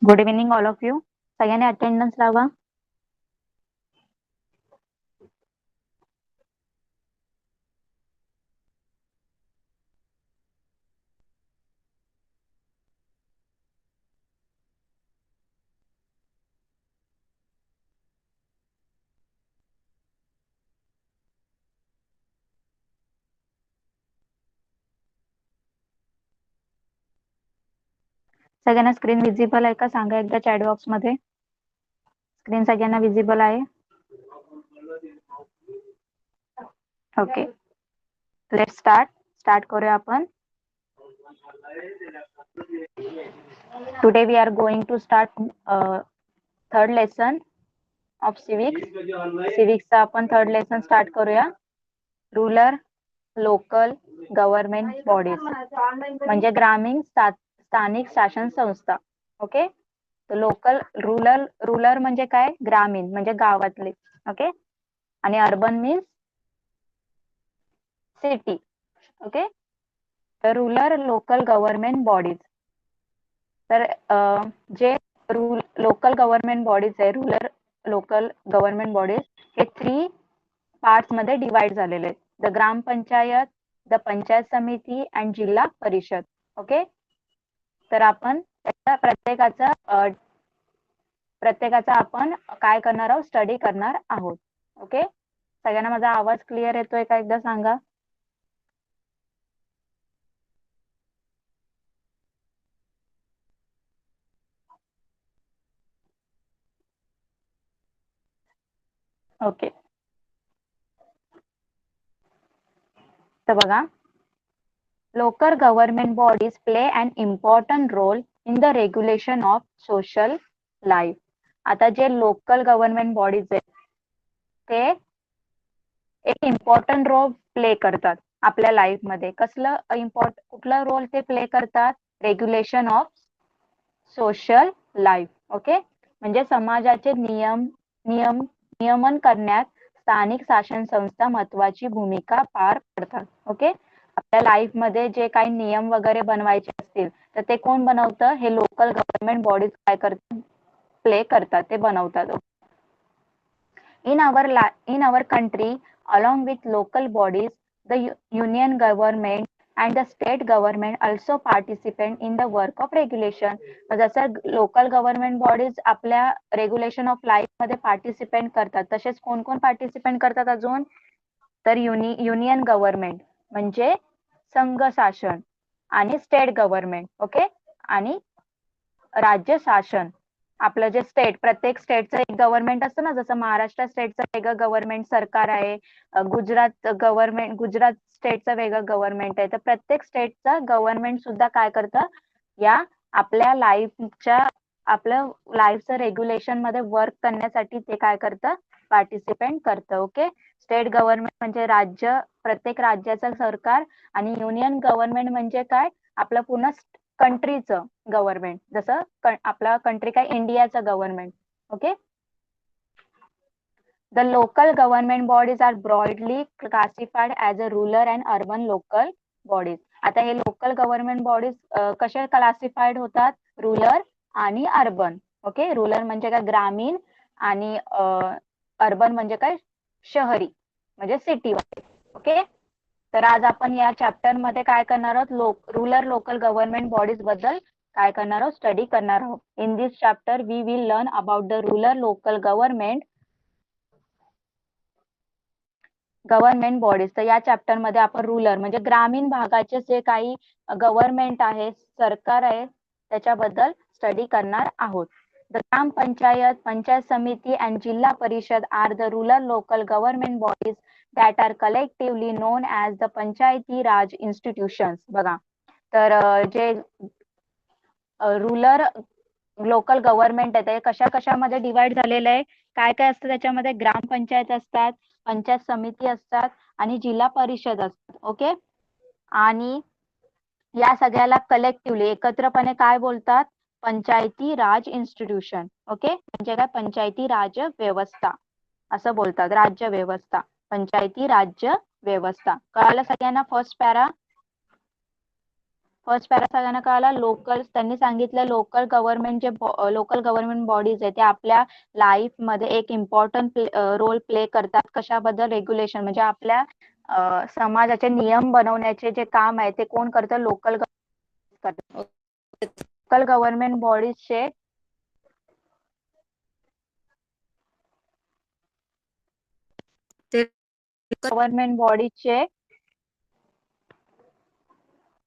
Good evening all of you. सगळ्यांनी attendance लावा. सगळ्यांना स्क्रीन विजिबल आहे का सांगा एकदा चॅट बॉक्स मध्ये. स्क्रीन सगळ्यांना विजिबल आहे? ओके, लेट स्टार्ट करूया आपण. Today we are going to start third lesson of सिविक्सचा आपण थर्ड लेसन स्टार्ट करूया. रूरल लोकल गव्हर्नमेंट बॉडीज म्हणजे ग्रामीण स्थानिक शासन संस्था. ओके, तर लोकल रूरल म्हणजे काय? ग्रामीण म्हणजे गावातले. ओके, आणि अर्बन मीन्स सिटी. ओके, तर रूरल लोकल गव्हर्नमेंट बॉडीज. तर जे लोकल गव्हर्नमेंट बॉडीज आहे, रूरल लोकल गव्हर्नमेंट बॉडीज, हे 3 पार्ट्स मध्ये डिवाइड झालेले आहेत. द ग्रामपंचायत, द पंचायत समिती अँड जिल्हा परिषद. ओके, तर आपण प्रत्येकाचा आपण काय करणार आहोत? स्टडी करणार आहोत. ओके, सगळ्यांना माझा आवाज क्लिअर येतोय का एकदा सांगा. ओके, तर बघा, local government bodies play an important role in the regulation of social life. आता जे लोकल गव्हर्नमेंट बॉडीज आहेत ते एक इम्पॉर्टंट रोल प्ले करतात आपल्या लाईफ मध्ये. कुठला रोल ते प्ले करतात? Regulation of social life. Okay, म्हणजे समाजाचे नियमन करण्यात स्थानिक शासन संस्था महत्वाची भूमिका पार पडतात. ओके, आपल्या लाईफ मध्ये जे काही नियम वगैरे बनवायचे असतील तर ते कोण बनवतं? हे लोकल गव्हर्नमेंट बॉडीज काय करतात? प्ले करतात, ते बनवतात. In our country, along with local bodies, the union government and the state government also participate in the work of regulation. जसं लोकल गव्हर्नमेंट बॉडीज आपल्या रेग्युलेशन ऑफ लाईफ मध्ये participate करतात, तसेच कोण कोण पार्टिसिपेट करतात अजून? तर युनियन गव्हर्नमेंट म्हणजे संघ शासन, आणि स्टेट गव्हर्नमेंट. ओके, आणि राज्य शासन. आपलं जे प्रत्येक स्टेटचं एक गव्हर्नमेंट असतं ना, जसं महाराष्ट्र स्टेटचं वेगळं गव्हर्नमेंट सरकार आहे, गुजरात स्टेटचं वेगळं गव्हर्नमेंट आहे. तर प्रत्येक स्टेटचं गव्हर्नमेंट सुद्धा काय करतं? या आपल्या आपलं लाईफचं रेग्युलेशन मध्ये वर्क करण्यासाठी ते काय करतं? पार्टिसिपेट करतं. ओके, स्टेट गव्हर्नमेंट म्हणजे प्रत्येक राज्याचं सरकार, आणि युनियन गव्हर्नमेंट म्हणजे काय? आपलं पूर्ण कंट्रीचं गव्हर्नमेंट. जसं आपला कंट्री काय? इंडियाचं government. Okay, the local government bodies are broadly classified as a rural and urban local bodies. आता हे लोकल गव्हर्नमेंट बॉडीज कसे क्लासिफाईड होतात? रूरल आणि अर्बन. ओके, रूरल म्हणजे काय? ग्रामीण, आणि अर्बन म्हणजे काय? शहरी म्हणजे सिटी वगैरे. ओके, तर आज आपण या चॅप्टर मध्ये काय करणार आहोत? रूरल लोकल गव्हर्नमेंट बॉडीज बद्दल काय करणार आहोत? स्टडी करणार आहोत. In this chapter we will learn about the rural local government bodies. तर या चॅप्टर मध्ये आपण रूरल म्हणजे ग्रामीण भागाचे जे काही गव्हर्नमेंट आहे, सरकार आहे, त्याच्याबद्दल स्टडी करणार आहोत. द ग्रामपंचायत, पंचायत समिती and Zilla Parishad are the rural local government bodies that are collectively known as the Panchayati Raj institutions. बघा, तर जे रूरल लोकल गव्हर्नमेंट आहे ते कशामध्ये डिवाइड झालेलं आहे? काय काय असतं त्याच्यामध्ये? ग्रामपंचायत असतात, पंचायत समिती असतात, आणि जिल्हा परिषद असतात. ओके, आणि या सगळ्याला कलेक्टिव्हली एकत्रपणे काय बोलतात? पंचायती राज इन्स्टिट्यूशन. ओके, म्हणजे काय? पंचायती राज व्यवस्था असं बोलतात. राज्य व्यवस्था, पंचायती राज्य व्यवस्था. कळालं सगळ्यांना? First para. फर्स्ट पॅरा सगळ्यांना कळाला. लोकल, त्यांनी सांगितलं लोकल गव्हर्नमेंट जे लोकल गव्हर्नमेंट बॉडीज आहे ते आपल्या लाईफ मध्ये एक इम्पॉर्टंट रोल प्ले करतात. कशाबद्दल? रेग्युलेशन, म्हणजे आपल्या समाजाचे नियम बनवण्याचे जे काम आहे ते कोण करतं? लोकल करतात. लोकल गव्हर्नमेंट बॉडीजचे गव्हर्नमेंट बॉडीजचे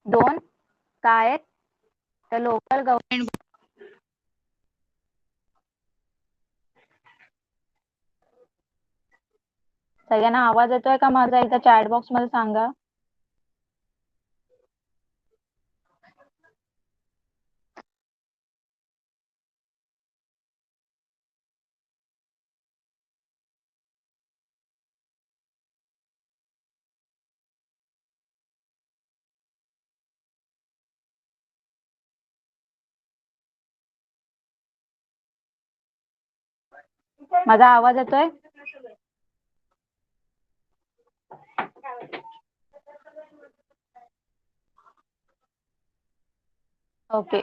दोन काय आहेत? तर लोकल गव्हर्नमेंट, सगळ्यांना आवाज येतोय का माझा? एकदा चॅट बॉक्स मध्ये सांगा. माझा आवाज येतोय? ओके.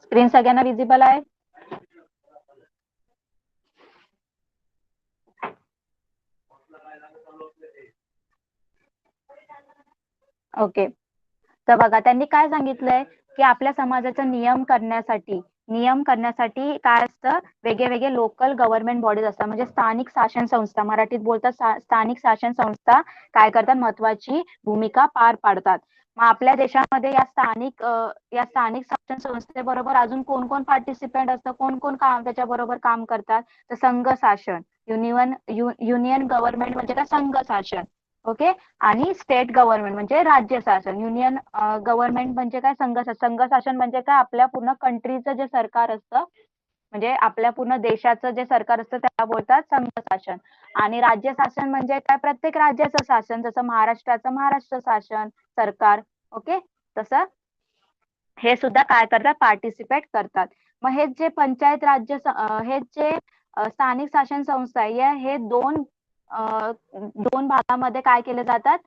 स्क्रीन सगळ्यांना विजिबल आहे? ओके. तर बघा त्यांनी काय सांगितलंय की आपल्या समाजाचा नियम करण्यासाठी काय असतं? वेगळे वेगळे लोकल गव्हर्नमेंट बॉडीज असतात, म्हणजे स्थानिक शासन संस्था, मराठीत बोलतात स्थानिक शासन संस्था काय करतात? महत्वाची भूमिका पार पाडतात. मग आपल्या देशामध्ये या स्थानिक शासन संस्थेबरोबर अजून कोण कोण पार्टिसिपेंट असतं? कोण कोण काम त्याच्याबरोबर काम करतात? तर संघ शासन, युनियन गव्हर्नमेंट म्हणजे काय? संघ शासन. ओके. आणि स्टेट गव्हर्नमेंट म्हणजे राज्य शासन. युनियन गव्हर्नमेंट म्हणजे काय? संघ शासन म्हणजे काय? आपल्या पूर्ण कंट्रीचं जे सरकार असतं, म्हणजे आपल्या पूर्ण देशाचं जे सरकार असतं त्याला बोलतात संघ शासन. आणि राज्य शासन म्हणजे काय? प्रत्येक राज्याचं शासन, जसं महाराष्ट्राचं महाराष्ट्र शासन सरकार. ओके. तसं हे सुद्धा काय करतात? पार्टिसिपेट करतात. मग हे जे हे जे स्थानिक शासन संस्था आहे, हे दोन भागामध्ये काय केले जातात?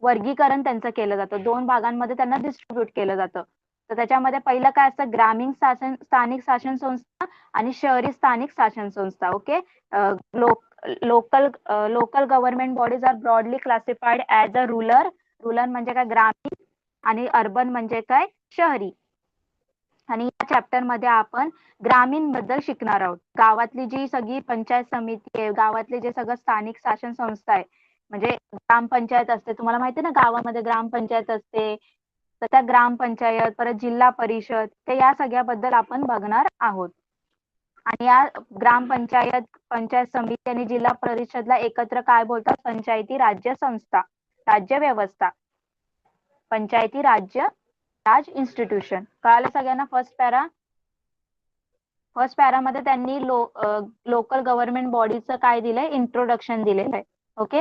वर्गीकरण त्यांचं केलं जातं. दोन भागांमध्ये त्यांना डिस्ट्रीब्यूट केलं जातं. तर त्याच्यामध्ये पहिलं काय असतं? ग्रामीण स्थानिक शासन संस्था आणि शहरी स्थानिक शासन संस्था. Okay. Local government bodies are broadly classified as a rural म्हणजे काय? ग्रामीण. आणि अर्बन म्हणजे काय? शहरी. आणि या चॅप्टर मध्ये आपण ग्रामीण बद्दल शिकणार आहोत. गावातली जी सगळी पंचायत समिती आहे, गावातले जे सगळं स्थानिक शासन संस्था आहे, म्हणजे ग्रामपंचायत असते. तुम्हाला माहिती आहे ना, गावामध्ये ग्रामपंचायत असते. तर त्या ग्रामपंचायत, परत जिल्हा परिषद, ते या सगळ्याबद्दल आपण बघणार आहोत. आणि या पंचायत समिती आणि जिल्हा परिषदला एकत्र काय बोलतात? पंचायती राज्य संस्था, राज्य व्यवस्था, पंचायती राज इन्स्टिट्यूशन. कळालं सगळ्यांना? फर्स्ट पॅरामध्ये त्यांनी लोकल गव्हर्नमेंट बॉडीचं काय दिलंय? इंट्रोडक्शन दिलेलं आहे. ओके.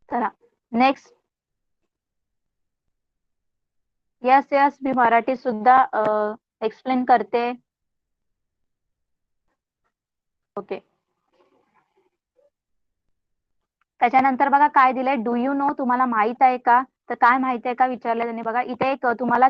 चला नेक्स्ट. यस, मी मराठी सुद्धा एक्सप्लेन करते. ओके. त्याच्यानंतर बघा काय दिलंय? डू यू नो, तुम्हाला माहित आहे का? तर काय माहिती आहे का विचारलं त्यांनी. बघा इथे एक तुम्हाला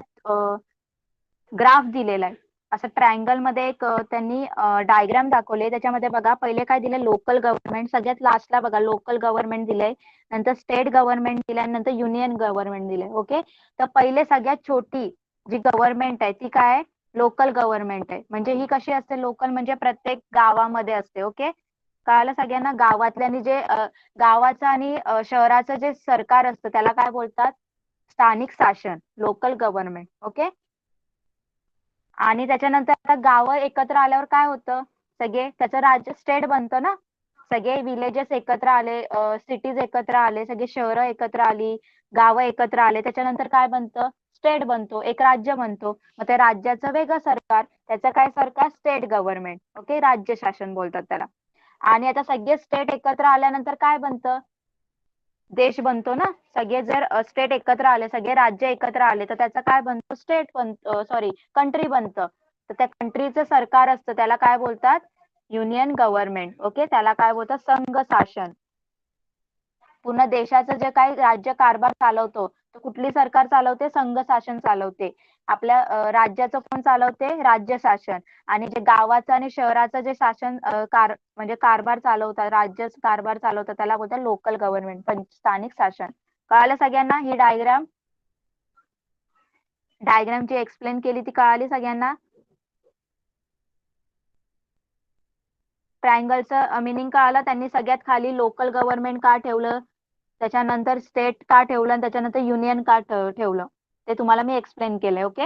ग्राफ दिलेला आहे. असं ट्रायंगल मध्ये एक त्यांनी डायग्राम दाखवले. त्याच्यामध्ये बघा पहिले काय दिले? Local government. सगळ्यात लास्टला बघा लोकल गव्हर्नमेंट दिलंय, नंतर स्टेट गव्हर्नमेंट दिलंय, नंतर युनियन गव्हर्नमेंट दिलंय. ओके. तर पहिले सगळ्यात छोटी जी गव्हर्नमेंट आहे ती काय आहे? लोकल गव्हर्नमेंट आहे. म्हणजे ही कशी असते? लोकल म्हणजे प्रत्येक गावामध्ये असते. ओके. कळालं सगळ्यांना? गावातल्या आणि जे गावाचं आणि शहराचं जे सरकार असतं त्याला काय बोलतात? स्थानिक शासन, लोकल गव्हर्नमेंट. ओके. आणि त्याच्यानंतर आता गावं एकत्र आल्यावर काय होतं? सगळे त्याचं राज्य स्टेट बनतं ना. सगळे विलेजेस एकत्र आले, सिटीज एकत्र आले, सगळे शहरं एकत्र आली, गावं एकत्र आले, त्याच्यानंतर काय बनतं? स्टेट बनतो, एक राज्य बनतो. मग त्या राज्याचं वेगळं सरकार, त्याचं काय सरकार? State government. ओके. राज्य शासन बोलतात त्याला. आणि आता सगळे स्टेट एकत्र आल्यानंतर काय बनतं? देश बनतो ना. सगळे जर स्टेट एकत्र आले, सगळे राज्य एकत्र आले, तर त्याचं काय बनतं? स्टेट बनतं, सॉरी कंट्री बनतं. तर त्या कंट्रीचं सरकार असतं त्याला काय बोलतात, युनियन गव्हर्नमेंट. ओके, त्याला काय बोलतात, संघ शासन. पूर्ण देशाचं जे काही राज्य कारभार चालवतो तो कुठली सरकार चालवते, संघ शासन चालवते. आपल्या राज्याचं कोण चालवते, राज्य शासन. आणि जे गावाचं आणि शहराचं जे शासन म्हणजे कारभार चालवतात, राज्य कारभार चालवतात त्याला बोलतात लोकल गव्हर्नमेंट, स्थानिक शासन. कळालं सगळ्यांना ही डायग्राम जी एक्सप्लेन केली ती कळाली सगळ्यांना. ट्रायंगलचं मिनिंग कळालं, त्यांनी सगळ्यात खाली लोकल गव्हर्नमेंट का ठेवलं, त्याच्यानंतर स्टेट का ठेवलं आणि त्याच्यानंतर युनियन का ठेवलं, ते तुम्हाला मी एक्सप्लेन केलंय. ओके,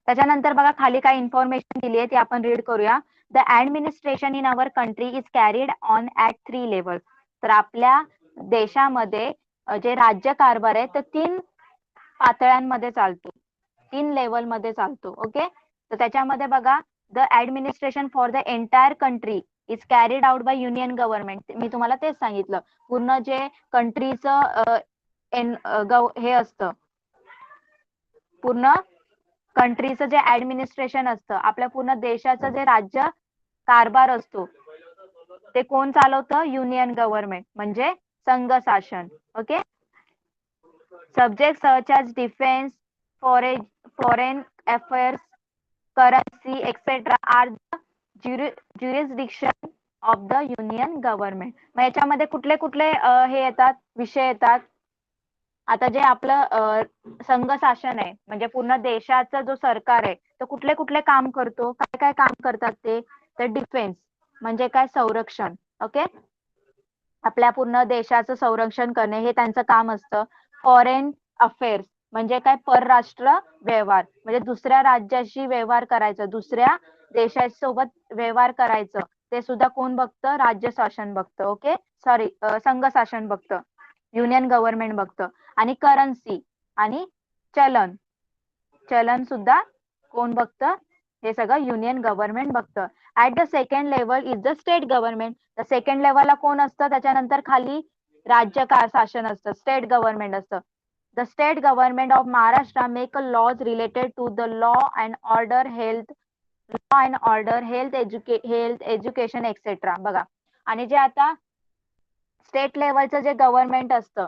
त्याच्यानंतर बघा खाली काय इन्फॉर्मेशन दिली आहे ती आपण रीड करूया. The administration in our country is carried on at 3 level. तर आपल्या देशामध्ये जे राज्य कारभार आहे तर 3 पातळ्यांमध्ये चालतो, 3 लेवलमध्ये चालतो. ओके, तर त्याच्यामध्ये बघा, the administration for the entire country is carried out by union government. मी तुम्हाला तेच सांगितलं, पूर्ण जे कंट्रीचं हे असतं, पूर्ण कंट्रीचं जे ऍडमिनिस्ट्रेशन असतं, आपल्या पूर्ण देशाचं जे राज्य कारभार असतो ते कोण चालवतं, युनियन गव्हर्नमेंट म्हणजे संघ शासन. Okay, subject such as defence, foreign affairs, currency etcetera are the jurisdiction of the union government. मग याच्यामध्ये कुठले कुठले हे येतात, विषय येतात. आता जे आपलं संघ शासन आहे म्हणजे पूर्ण देशाचा जो सरकार आहे तो कुठले कुठले काम करतो, काय काय काम करतात ते, तर डिफेन्स म्हणजे काय, संरक्षण. ओके, आपल्या पूर्ण देशाचं संरक्षण करणे हे त्यांचं काम असतं. फॉरेन अफेअर्स म्हणजे काय, परराष्ट्र व्यवहार म्हणजे दुसऱ्या राज्याशी व्यवहार करायचं, दुसऱ्या देशासोबत व्यवहार करायचं, ते सुद्धा कोण बघतं, राज्य शासन बघतं. ओके, सॉरी, संघ शासन बघतं, युनियन गव्हर्नमेंट बघतं. आणि करन्सी आणि चलन, चलन सुद्धा कोण बघतं, हे सगळं युनियन गव्हर्नमेंट बघतं. At the second level is the state government. तर सेकंड लेवलला कोण असतं, त्याच्यानंतर खाली राज्य शासन असतं, स्टेट गव्हर्नमेंट असतं. The state government of Maharashtra make laws related to the law and order, health education etcetera. बघा, आणि जे आता स्टेट लेवलचं जे गव्हर्नमेंट असतं,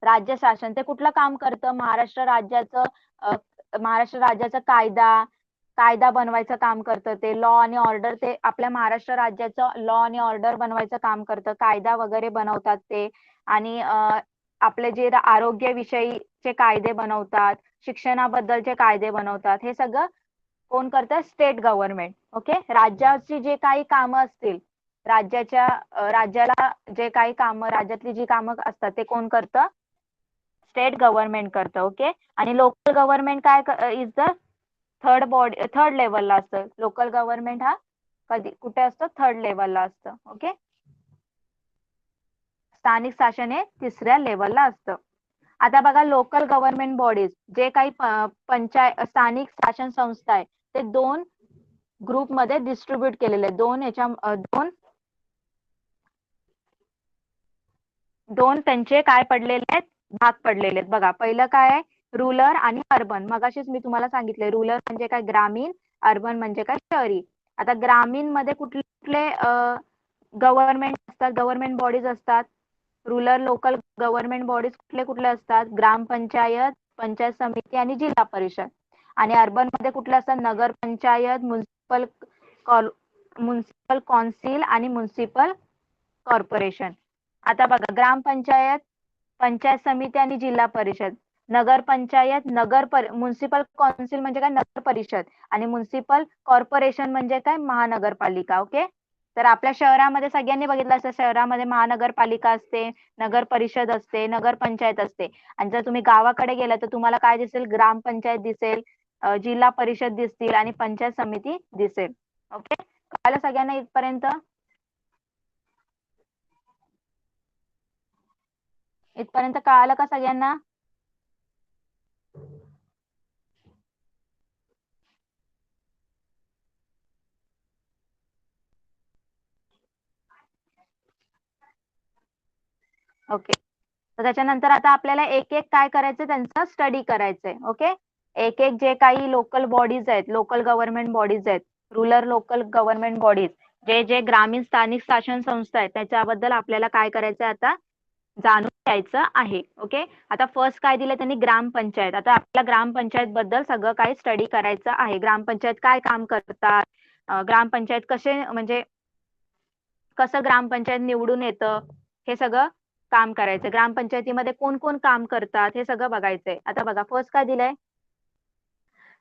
राज्य शासन, ते कुठलं काम करतं, महाराष्ट्र राज्याचा कायदा बनवायचं काम करतं, ते लॉ आणि ऑर्डर, ते आपल्या महाराष्ट्र राज्याचं लॉ आणि ऑर्डर बनवायचं काम करतं, कायदा वगैरे बनवतात ते. आणि आपले जे आरोग्यविषयीचे कायदे बनवतात, शिक्षणाबद्दलचे कायदे बनवतात, हे सगळं कोण करतं, स्टेट गव्हर्नमेंट. ओके, राज्याची जे काही कामं असतील, राज्याला जे काही कामं, राज्यातली जी कामं असतात ते कोण करतं, स्टेट गव्हर्नमेंट करतं. ओके, आणि लोकल गव्हर्नमेंट काय इज द थर्ड लेवलला असतं. लोकल गव्हर्नमेंट हा कधी कुठे असतं, थर्ड लेवलला असतं. ओके, स्थानिक शासन हे 3ऱ्या लेवलला असतं. आता बघा, लोकल गव्हर्नमेंट बॉडीज जे काही स्थानिक शासन संस्था आहे ते 2 ग्रुपमध्ये डिस्ट्रीब्यूट केलेले आहेत. दोन त्यांचे काय पडलेले आहेत, भाग पडलेले आहेत. बघा, पहिलं काय आहे, रुरल आणि अर्बन. मगाशीच मी तुम्हाला सांगितले, रुरल म्हणजे काय, ग्रामीण, अर्बन म्हणजे काय, शहरी. आता ग्रामीण मध्ये कुठले कुठले गव्हर्नमेंट असतात, गव्हर्नमेंट बॉडीज असतात, रुरल लोकल गव्हर्नमेंट बॉडीज कुठले कुठले असतात, ग्रामपंचायत, पंचायत समिती आणि जिल्हा परिषद. आणि अर्बन मध्ये कुठले असतात, नगर पंचायत, म्युन्सिपल कौन्सिल आणि म्युन्सिपल कॉर्पोरेशन. आता बघा, ग्रामपंचायत, पंचायत समिती आणि जिल्हा परिषद, नगर पंचायत, म्युन्सिपल कौन्सिल म्हणजे काय, नगर परिषद, आणि म्युन्सिपल कॉर्पोरेशन म्हणजे काय, महानगरपालिका. ओके, तर आपल्या शहरामध्ये सगळ्यांनी बघितलं असतं, शहरामध्ये महानगरपालिका असते, नगर परिषद असते, नगर पंचायत असते. आणि जर तुम्ही गावाकडे गेला तर तुम्हाला काय दिसेल, ग्रामपंचायत दिसेल, जिल्हा परिषद दिसतील आणि पंचायत समिती दिसेल. ओके, कळलं सगळ्यांना इथपर्यंत? इथपर्यंत कळालं का सगळ्यांना? ओके, तर त्याच्यानंतर आता आपल्याला एक एक काय करायचं, त्यांचा स्टडी करायचंय. ओके, एक एक जे काही लोकल बॉडीज आहेत, लोकल गव्हर्नमेंट बॉडीज आहेत, रुरल लोकल गव्हर्नमेंट बॉडीज, जे जे ग्रामीण स्थानिक शासन संस्था आहेत, त्याच्याबद्दल आपल्याला काय करायचं आता जाणून घ्यायचं आहे. ओके. आता फर्स्ट काय दिलं त्यांनी, ग्रामपंचायत. आता आपल्याला ग्रामपंचायत बद्दल सगळं काही स्टडी करायचं आहे. ग्रामपंचायत काय काम करतात, ग्रामपंचायत कसे म्हणजे कसं ग्रामपंचायत निवडून येतं, हे सगळं काम करायचं. ग्रामपंचायतीमध्ये कोण कोण काम करतात हे सगळं बघायचंय. आता बघा फर्स्ट काय दिलंय,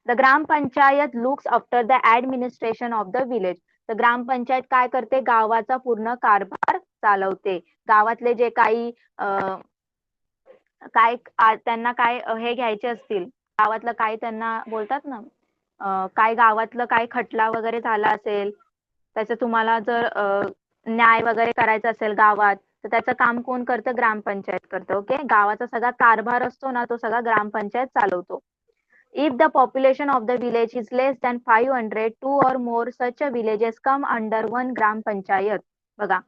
the gram panchayat looks after the administration of the village. तर ग्रामपंचायत काय करते, गावाचा पूर्ण कारभार चालवते. गावातले जे काही त्यांना काय हे घ्यायचे असतील, गावातलं काय त्यांना बोलतात ना, काय गावातलं काय खटला वगैरे झाला असेल, त्याचं तुम्हाला जर न्याय वगैरे करायचा असेल गावात, तर त्याचं काम कोण करतं, ग्रामपंचायत करतं. ओके. गावाचा सगळा कारभार असतो ना, तो सगळा ग्रामपंचायत चालवतो. If the population of the village is less than 500, two or more such a villages come under one ग्राम पंचायत. बघा,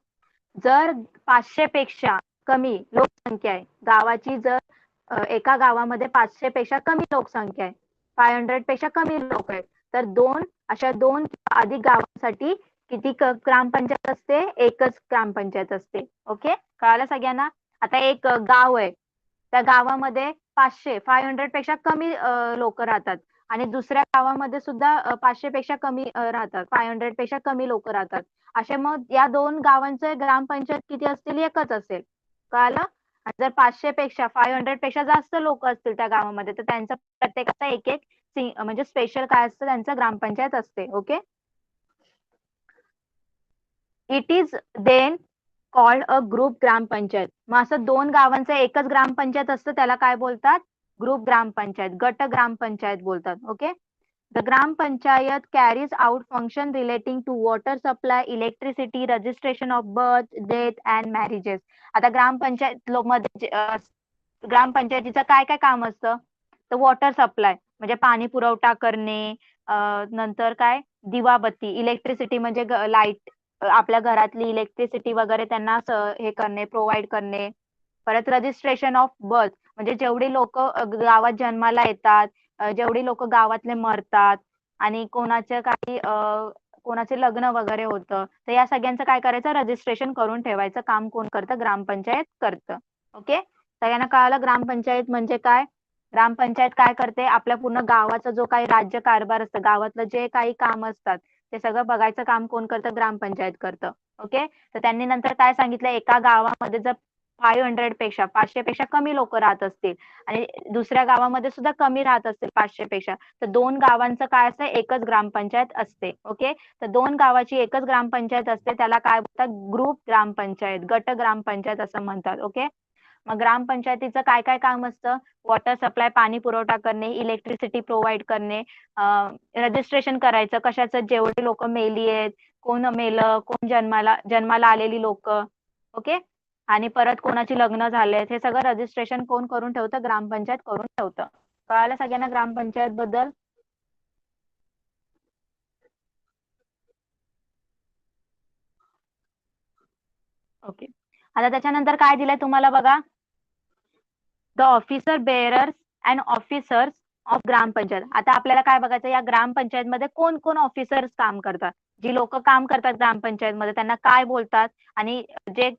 जर 500 पेक्षा कमी लोकसंख्या आहे गावाची, जर एका गावामध्ये 500 पेक्षा कमी लोकसंख्या आहे, 500 पेक्षा कमी लोक आहेत, तर अशा दोन किंवा अधिक गावांसाठी किती ग्रामपंचायत असते, एकच ग्रामपंचायत असते. ओके. कळालं सगळ्यांना. आता एक गाव आहे, त्या गावामध्ये 500 पेक्षा कमी लोक राहतात आणि दुसऱ्या गावामध्ये सुद्धा 500 पेक्षा कमी राहतात, 500 पेक्षा कमी लोक राहतात. असे मग या दोन गावांचे ग्रामपंचायत किती असतील, एकच असेल. कळालं. आणि जर 500 पेक्षा 500 पेक्षा जास्त लोक असतील त्या गावामध्ये, तर त्यांचं प्रत्येकाचा एक एक म्हणजे स्पेशल काय असतं, त्यांचं ग्रामपंचायत असते. Okay. It is then called a group gram panchayat. मग असं दोन गावांचं एकच ग्रामपंचायत असतं, त्याला काय बोलतात, ग्रुप ग्रामपंचायत, गट ग्रामपंचायत बोलतात. Okay. The gram panchayat carries out function relating to water supply, electricity, registration of birth, death and marriages. आता ग्रामपंचायत मध्ये ग्रामपंचायतीचं काय काय काम असतं, तर वॉटर सप्लाय म्हणजे पाणी पुरवठा करणे, नंतर काय दिवाबत्ती, इलेक्ट्रिसिटी म्हणजे लाईट, आपल्या घरातली इलेक्ट्रिसिटी वगैरे त्यांना हे करणे, प्रोव्हाइड करणे. परत रजिस्ट्रेशन ऑफ बर्थ म्हणजे जेवढी लोक गावात जन्माला येतात, जेवढी लोक गावातले मरतात आणि कोणाचे काही कोणाचे लग्न वगैरे होतं, तर या सगळ्यांचं काय करायचं, रजिस्ट्रेशन करून ठेवायचं काम कोण करतं, ग्रामपंचायत करतं. ओके. सगळ्यांना कळालं ग्रामपंचायत म्हणजे काय. ग्रामपंचायत काय करते, आपल्या पूर्ण गावाचा जो काही राज्य कारभार असतं, गावातलं जे काही काम असतात, ते सगळं बघायचं काम कोण करतं, ग्रामपंचायत करतं. ओके. तर त्यांनी नंतर काय सांगितलं, एका गावामध्ये जर 500 पेक्षा 500 पेक्षा कमी लोक राहत असतील आणि दुसऱ्या गावामध्ये सुद्धा कमी राहत असतील 500 पेक्षा, तर दोन गावांचं काय असतं, एकच ग्रामपंचायत असते. ओके. तर दोन गावाची एकच ग्रामपंचायत असते, त्याला काय बोलतात, ग्रुप ग्रामपंचायत, गट ग्रामपंचायत असं म्हणतात. ओके. मग ग्रामपंचायतीचं काय काय काम असतं, वॉटर सप्लाय पाणी पुरवठा करणे, इलेक्ट्रिसिटी प्रोव्हाइड करणे, रजिस्ट्रेशन करायचं कशाचं, जेवढे लोक मेली आहेत, कोण मेलं, कोण जन्माला आलेली लोक. ओके. आणि परत कोणाची लग्न झालेत, हे सगळं रजिस्ट्रेशन कोण करून ठेवतं, ग्रामपंचायत करून ठेवतं. कळालं सगळ्यांना ग्रामपंचायत बद्दल. ओके. आता त्याच्यानंतर काय दिलंय तुम्हाला बघा, the officer bearers and officers of gram panchayat. आता आपल्याला काय बघायचं, या ग्रामपंचायतमध्ये कोण कोण ऑफिसर्स काम करतात, जी लोक काम करतात ग्रामपंचायतमध्ये त्यांना काय बोलतात, आणि जे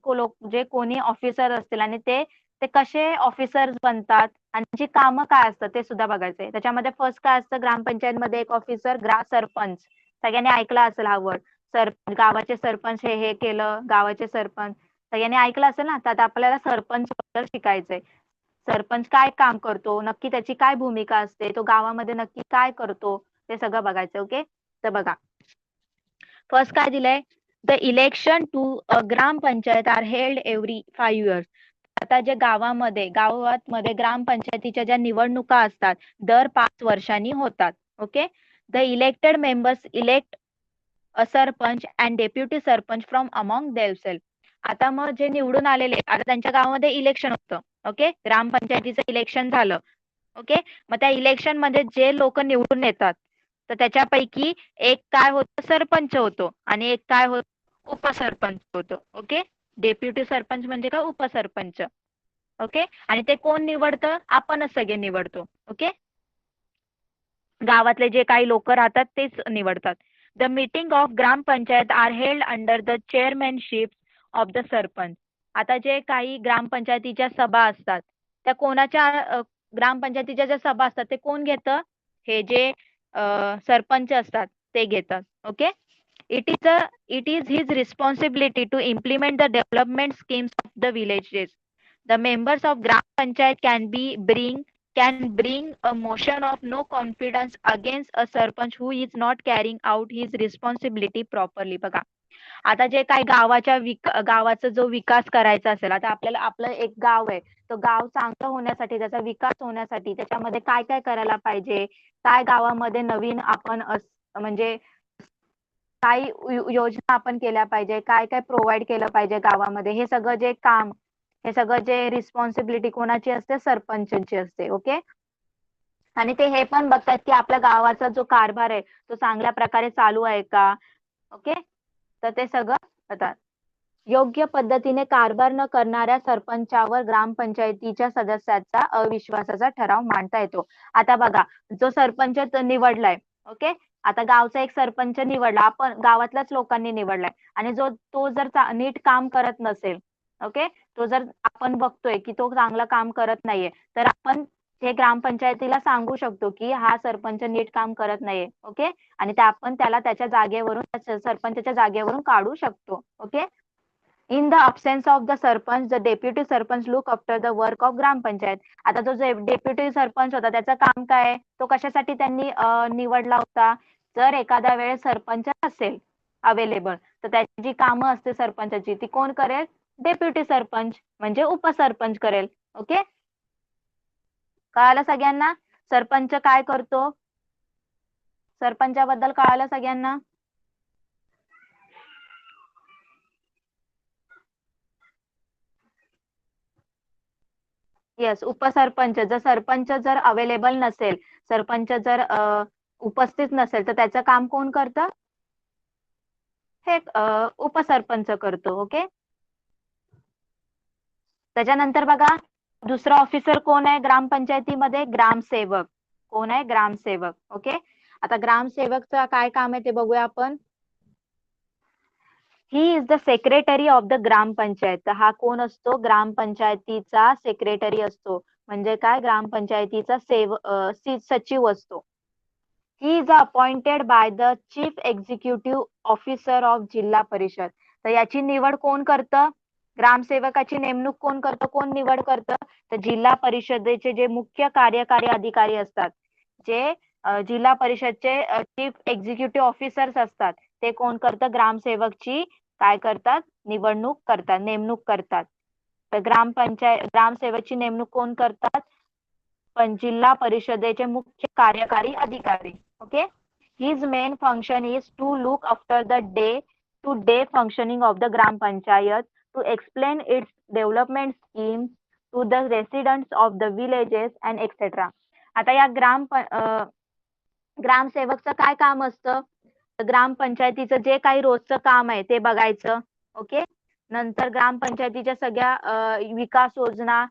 कोणी ऑफिसर असतील आणि ते ते कसे ऑफिसर्स बनतात आणि त्यांची कामं काय असतात ते सुद्धा बघायचंय. त्याच्यामध्ये फर्स्ट काय असतं, ग्रामपंचायतमध्ये एक ऑफिसर सरपंच. सगळ्यांनी ऐकला असेल हा वर्ड, गावाचे सरपंच, हे केलं गावाचे सरपंच, सगळ्यांनी ऐकलं असेल ना. तर आता आपल्याला सरपंच बद्दल शिकायचंय. सरपंच काय काम करतो, नक्की त्याची काय भूमिका असते, तो गावामध्ये नक्की काय करतो, ते सगळं बघायचं. ओके. तर बघा फर्स्ट काय दिलंय, the election to a gram panchayat are held every 5 years. आता जे गावामध्ये ग्रामपंचायतीच्या ज्या निवडणुका असतात, दर 5 वर्षांनी होतात. Okay. The elected members elect a sarpanch and deputy sarpanch from among themselves. आता मग जे निवडून आलेले, आता त्यांच्या गावामध्ये इलेक्शन होतं. ओके. ग्रामपंचायतीचं इलेक्शन झालं. ओके. मग त्या इलेक्शन मध्ये जे लोक निवडून येतात, तर त्याच्यापैकी एक काय होतं, सरपंच होतो आणि एक काय होत, उपसरपंच होतो. ओके. डेप्युटी सरपंच म्हणजे काय, उपसरपंच. ओके. आणि ते कोण निवडतं, आपणच सगळे निवडतो. ओके. गावातले जे काही लोक राहतात तेच निवडतात. The meeting of gram panchayat are held under the chairmanship of the sarpanch. आता जे काही ग्रामपंचायतीच्या सभा असतात त्या कोणाच्या ग्रामपंचायतीच्या ज्या सभा असतात ते कोण घेतं? हे जे सरपंच असतात ते घेतात. Okay. It is his responsibility to implement the development schemes of the villages. The members of gram panchayat can bring a motion of no confidence against a sarpanch who is not carrying out his responsibility properly. बघा, आता जे काही गावाचा जो विकास करायचा असेल, आता आपल्याला आपलं एक गाव आहे, तो गाव चांगलं होण्यासाठी, त्याचा विकास होण्यासाठी त्याच्यामध्ये काय काय करायला पाहिजे, काय गावामध्ये नवीन आपण म्हणजे काय योजना आपण केल्या पाहिजे, काय काय प्रोव्हाइड केलं पाहिजे गावामध्ये, हे सगळं जे काम, हे सगळं जे रिस्पॉन्सिबिलिटी कोणाची असते? सरपंचांची असते. ओके. आणि ते हे पण बघतात की आपल्या गावाचा जो कारभार आहे तो चांगल्या प्रकारे चालू आहे का. ओके. तर ते सगळं करतात. योग्य पद्धतीने कारभार न करणाऱ्या सरपंचावर ग्रामपंचायतीच्या सदस्याचा अविश्वासाचा ठराव मांडता येतो. आता बघा, जो सरपंच निवडलाय, ओके, आता गावचा एक सरपंच निवडला, आपण गावातल्याच लोकांनी निवडलाय, आणि तो जर नीट काम करत नसेल, ओके, तो जर आपण बघतोय की तो चांगलं काम करत नाहीये, तर आपण हे ग्रामपंचायतीला सांगू शकतो की हा सरपंच नीट काम करत नाहीये. ओके. आणि आपण त्याला त्याच्या जागेवरून, सरपंचाच्या जागेवरून काढू शकतो. Okay. In the absence of the sarpanch, the deputy sarpanch look after the work of gram panchayat. आता जो डेप्युटी सरपंच होता त्याचं काम काय आहे? तो कशासाठी त्यांनी निवडला होता? जर एखाद्या वेळेस सरपंच नसेल अवेलेबल, तर त्याची जी कामं असते सरपंचाची ती कोण करेल? डेप्युटी सरपंच म्हणजे उपसरपंच करेल. ओके. कळालं सगळ्यांना? सरपंच काय करतो? सरपंचाबद्दल कळालं सगळ्यांना? येस, उपसरपंच. जर सरपंच जर अवेलेबल नसेल, सरपंच जर उपस्थित नसेल, तर त्याचं काम कोण करतं? हे उपसरपंच करतो. ओके. त्याच्यानंतर बघा, दुसरा ऑफिसर कोण आहे ग्रामपंचायतीमध्ये? ग्रामसेवक. कोण आहे? ग्रामसेवक. ओके. आता ग्रामसेवकचं काय काम आहे ते बघूया आपण. He is the secretary of the gram panchayat. तर हा कोण असतो? ग्रामपंचायतीचा सेक्रेटरी असतो. म्हणजे काय? ग्रामपंचायतीचा सचिव असतो. He is appointed by the chief executive officer of जिल्हा परिषद. तर याची निवड कोण करतं? ग्रामसेवकाची नेमणूक कोण करतं? कोण निवड करतं? तर जिल्हा परिषदेचे जे मुख्य कार्यकारी अधिकारी असतात, जे जिल्हा परिषदचे चीफ एक्झिक्युटिव्ह ऑफिसर्स असतात, ते कोण करतं? ग्रामसेवकची काय करतात? नेमणूक करतात. तर ग्रामसेवकची नेमणूक कोण करतात? पण जिल्हा परिषदेचे मुख्य कार्यकारी अधिकारी. Okay. His main function is to look after the day functioning of the gram panchayat, to explain its development schemes to the residents of the villages and etc. आता या ग्रामसेवकचं काय काम असतं? ग्रामपंचायतीचं जे काही रोजचं काम आहे ते बघायचं. ओके. नंतर ग्रामपंचायतीच्या सगळ्या विकास योजना,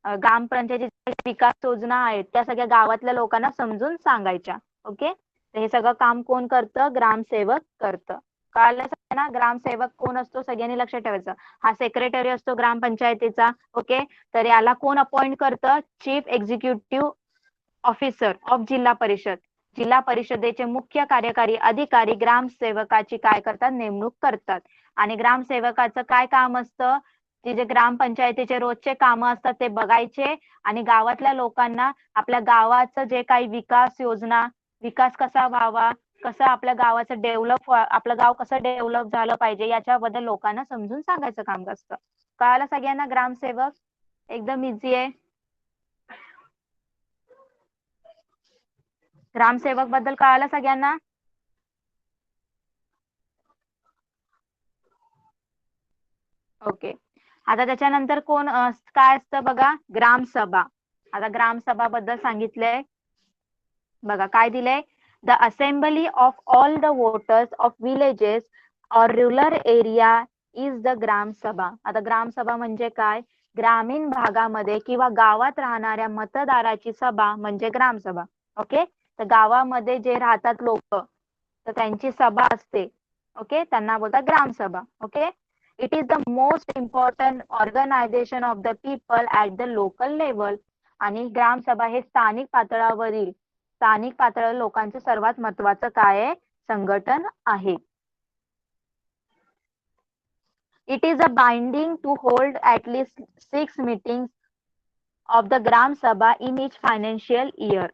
ग्रामपंचायतीच्या विकास योजना आहेत त्या सगळ्या गावातल्या लोकांना समजून सांगायच्या. ओके. तर हे सगळं काम कोण करतं? ग्रामसेवक करतं. कळालं ना? ग्रामसेवक कोण असतो? सगळ्यांनी लक्षात ठेवायचं. हा सेक्रेटरी असतो ग्रामपंचायतीचा. ओके. तर याला कोण अपॉइंट करतं? चीफ एक्झिक्युटिव्ह ऑफिसर ऑफ जिल्हा परिषद. जिल्हा परिषदेचे मुख्य कार्यकारी अधिकारी ग्रामसेवकाची काय करतात? नेमणूक करतात. आणि ग्रामसेवकाचं काय काम असतं? ते जे ग्रामपंचायतीचे रोजचे काम असतात ते बघायचे आणि गावातल्या लोकांना आपल्या गावाचं जे काही विकास कसा व्हावा, कसं आपल्या गावाचं आपलं गाव कसं डेव्हलप झालं पाहिजे याच्याबद्दल लोकांना समजून सांगायचं काम असतं. कळालं सगळ्यांना? ग्रामसेवक एकदम इझी आहे. ग्रामसेवक बद्दल कळालं सगळ्यांना? ओके. आता त्याच्यानंतर काय असतं बघा? ग्रामसभा. आता ग्रामसभा बद्दल सांगितलंय बघा, काय दिलंय? The assembly of all the voters of villages or rural area is the gram sabha. आता ग्रामसभा म्हणजे काय? ग्रामीण भागामध्ये किंवा गावात राहणाऱ्या मतदाराची सभा म्हणजे ग्रामसभा. ओके. तर गावामध्ये जे राहतात लोक, तर त्यांची सभा असते. ओके, त्यांना बोलतात gram sabha. Okay, it is the most important organisation of the people at the local level. आणि ग्रामसभा हे स्थानिक पातळीवर लोकांचं सर्वात महत्वाचं काय आहे, संघटन आहे. It is a binding to hold at least 6 meetings of the Gram Sabha in each financial year.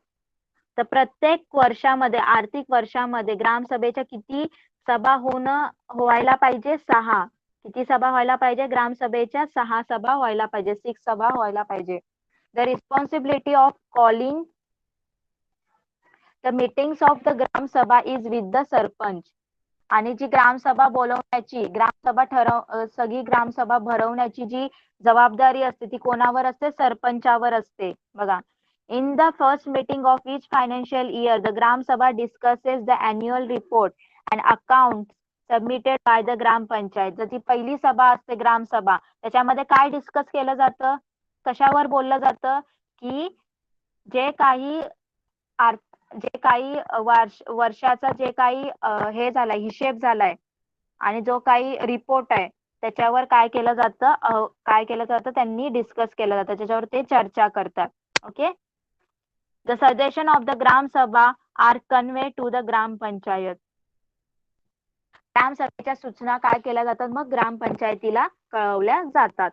तर प्रत्येक वर्षामध्ये, आर्थिक वर्षामध्ये ग्रामसभेच्या किती सभा व्हायला पाहिजे? 6. किती सभा व्हायला पाहिजे? ग्रामसभेच्या 6 सभा व्हायला पाहिजे, 6 सभा व्हायला पाहिजे. The responsibility of calling the meetings of the Gram Sabha is with the sarpanch. आणि जी ग्रामसभा बोलवण्याची, सगळी ग्रामसभा भरवण्याची जी जबाबदारी असते ती कोणावर असते? सरपंचावर असते. बघा, in the first meeting of each financial year the gram sabha discusses the annual report and account submitted by the gram panchayat. जर ती पहिली सभा असते ग्रामसभा, त्याच्यामध्ये काय डिस्कस केलं जातं? कशावर बोललं जातं? की जे काही वर्षाचा जे काही हे झालाय, हिशेब झालाय आणि जो काही रिपोर्ट आहे त्याच्यावर काय केलं जातं, त्यांनी डिस्कस केलं जातं, त्याच्यावर ते चर्चा करतात. Okay, the suggestion of the gram sabha are convey to the gram panchayat. ग्रामसभेच्या सूचना काय केल्या जातात? मग ग्रामपंचायतीला कळवल्या जातात.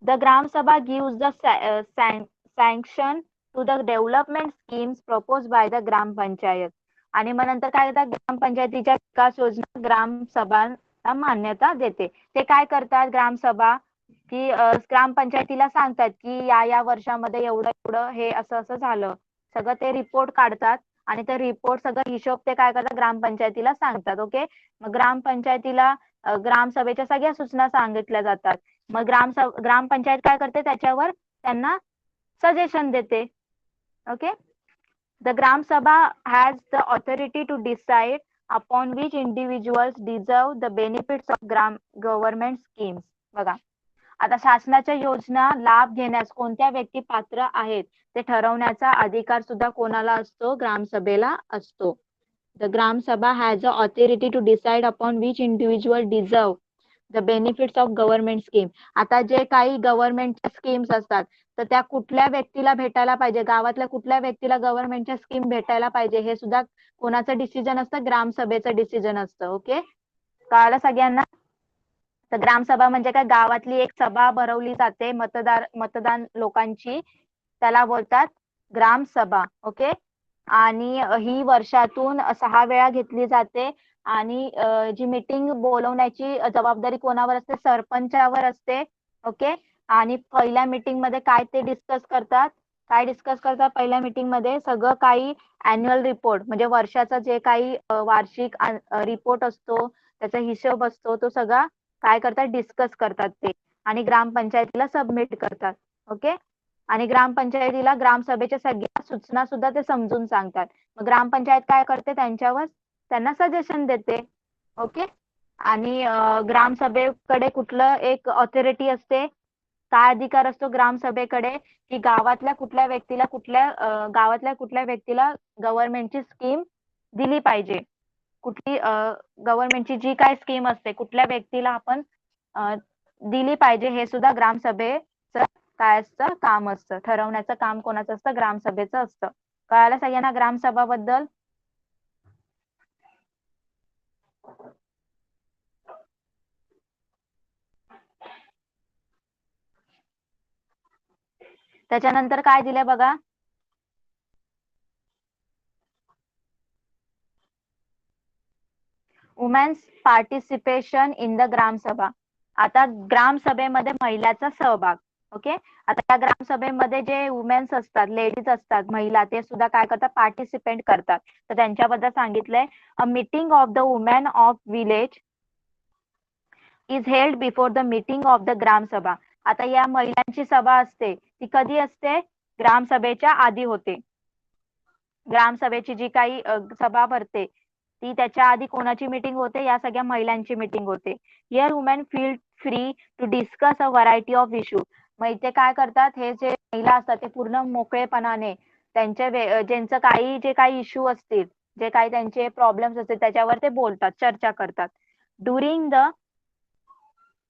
The gram sabha gives the sanction to the development schemes propose by the gram panchayat. आणि मग नंतर काय करतात? ग्रामपंचायतीच्या विकास योजना ग्रामसभांना मान्यता देते. ते काय करतात ग्रामसभा? की ग्रामपंचायतीला सांगतात की या वर्षामध्ये एवढं हे असं झालं, सगळं ते रिपोर्ट काढतात आणि ते रिपोर्ट सगळं हिशोब ते काय करतात? ग्रामपंचायतीला सांगतात. ओके, मग ग्रामपंचायतीला ग्रामसभेच्या सगळ्या सूचना सांगितल्या जातात. मग ग्रामपंचायत काय करते? त्याच्यावर त्यांना सजेशन देते. Okay, the gram sabha has the authority to decide upon which individuals deserve the benefits of government schemes. बघा, आता शासनाच्या योजना लाभ घेण्यास कोणत्या व्यक्ती पात्र आहेत ते ठरवण्याचा अधिकार सुद्धा कोणाला असतो? ग्रामसभेला असतो. The gram sabha has a authority to decide upon which individual deserve the benefits of government scheme. आता जे काही गव्हर्नमेंटच्या स्कीम्स असतात तर त्या कुठल्या व्यक्तीला भेटायला पाहिजे, गावातल्या कुठल्या व्यक्तीला गव्हर्नमेंटच्या स्कीम भेटायला पाहिजे, हे सुद्धा कोणाचं डिसिजन असतं? ग्रामसभेचं डिसिजन असतं. ओके, कळालं सगळ्यांना? तर ग्रामसभा म्हणजे काय? गावातली एक सभा भरवली जाते मतदान लोकांची, त्याला बोलतात ग्रामसभा. ओके, आणि ही वर्षातून 6 वेळा घेतली जाते. आणि जी मीटिंग बोलवण्याची जबाबदारी कोणावर असते? सरपंचावर असते. ओके, आणि पहिल्या मीटिंग मध्ये काय ते डिस्कस करतात? पहिल्या मीटिंग मध्ये सगळं काही अॅन्युअल रिपोर्ट म्हणजे वर्षाचा जे काही वार्षिक रिपोर्ट असतो, त्याचा हिशोब असतो, तो सगळा काय करतात? डिस्कस करतात ते आणि ग्रामपंचायतीला सबमिट करतात. ओके, आणि ग्रामपंचायतीला ग्रामसभेच्या सगळ्या सूचना सुद्धा ते समजून सांगतात. मग ग्रामपंचायत काय करते? त्यांना सजेशन देते. ओके, आणि ग्रामसभेकडे कुठलं एक ऑथॉरिटी असते? काय अधिकार असतो ग्रामसभेकडे? की गावातल्या कुठल्या व्यक्तीला गव्हर्नमेंटची स्कीम दिली पाहिजे, कुठली गव्हर्नमेंटची जी काय स्कीम असते कुठल्या व्यक्तीला आपण दिली पाहिजे, हे सुद्धा ग्रामसभेचं काय असतं? काम असतं. ठरवण्याचं काम कोणाचं असतं? ग्रामसभेचं असतं. कळालं सगळ्यांना ग्रामसभाबद्दल? त्याच्यानंतर काय दिलंय बघा, women's participation in the gram sabha. आता ग्रामसभेमध्ये महिलांचा सहभाग. ओके, आता त्या ग्रामसभेमध्ये जे वुमेन्स असतात, लेडीज असतात, महिला, ते सुद्धा काय करतात? पार्टिसिपेट करतात. तर त्यांच्याबद्दल सांगितलंय, a meeting of the women of village is held before the meeting of the gram sabha. आता या महिलांची सभा असते ती कधी असते? ग्रामसभेच्या आधी होते. ग्रामसभेची जी काही सभा भरते ती त्याच्या आधी कोणाची मीटिंग होते? या सगळ्या महिलांची मीटिंग होते. Here women feel free to discuss a variety of issue. मग इथे काय करतात? हे जे महिला असतात ते पूर्ण मोकळेपणाने ज्यांचं काही जे काही इश्यू असतील, जे काही त्यांचे प्रॉब्लेम्स असतील त्याच्यावर ते बोलतात, चर्चा करतात. During the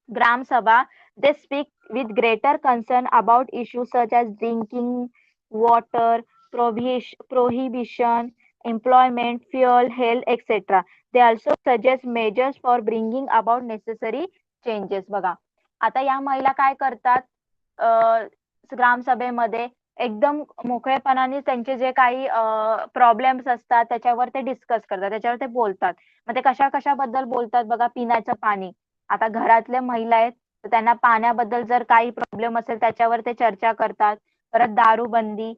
Gram Sabha, they speak with greater concern about issues such as drinking water, prohibition, employment, fuel, health, etc. They also suggest measures for bringing about necessary changes. बघा, आता या महिला काय करतात, ग्रामसभेमध्ये एकदम मोकळेपणाने त्यांचे जे काही प्रॉब्लेम्स असतात त्याच्यावर ते डिस्कस करतात, त्याच्यावर ते बोलतात. मग ते कशा कशाबद्दल बोलतात बघा, पिण्याचं पाणी. आता घरातल्या महिला आहेत तर त्यांना पाण्याबद्दल जर काही प्रॉब्लेम असेल त्याच्यावर ते चर्चा करतात. परत दारूबंदी,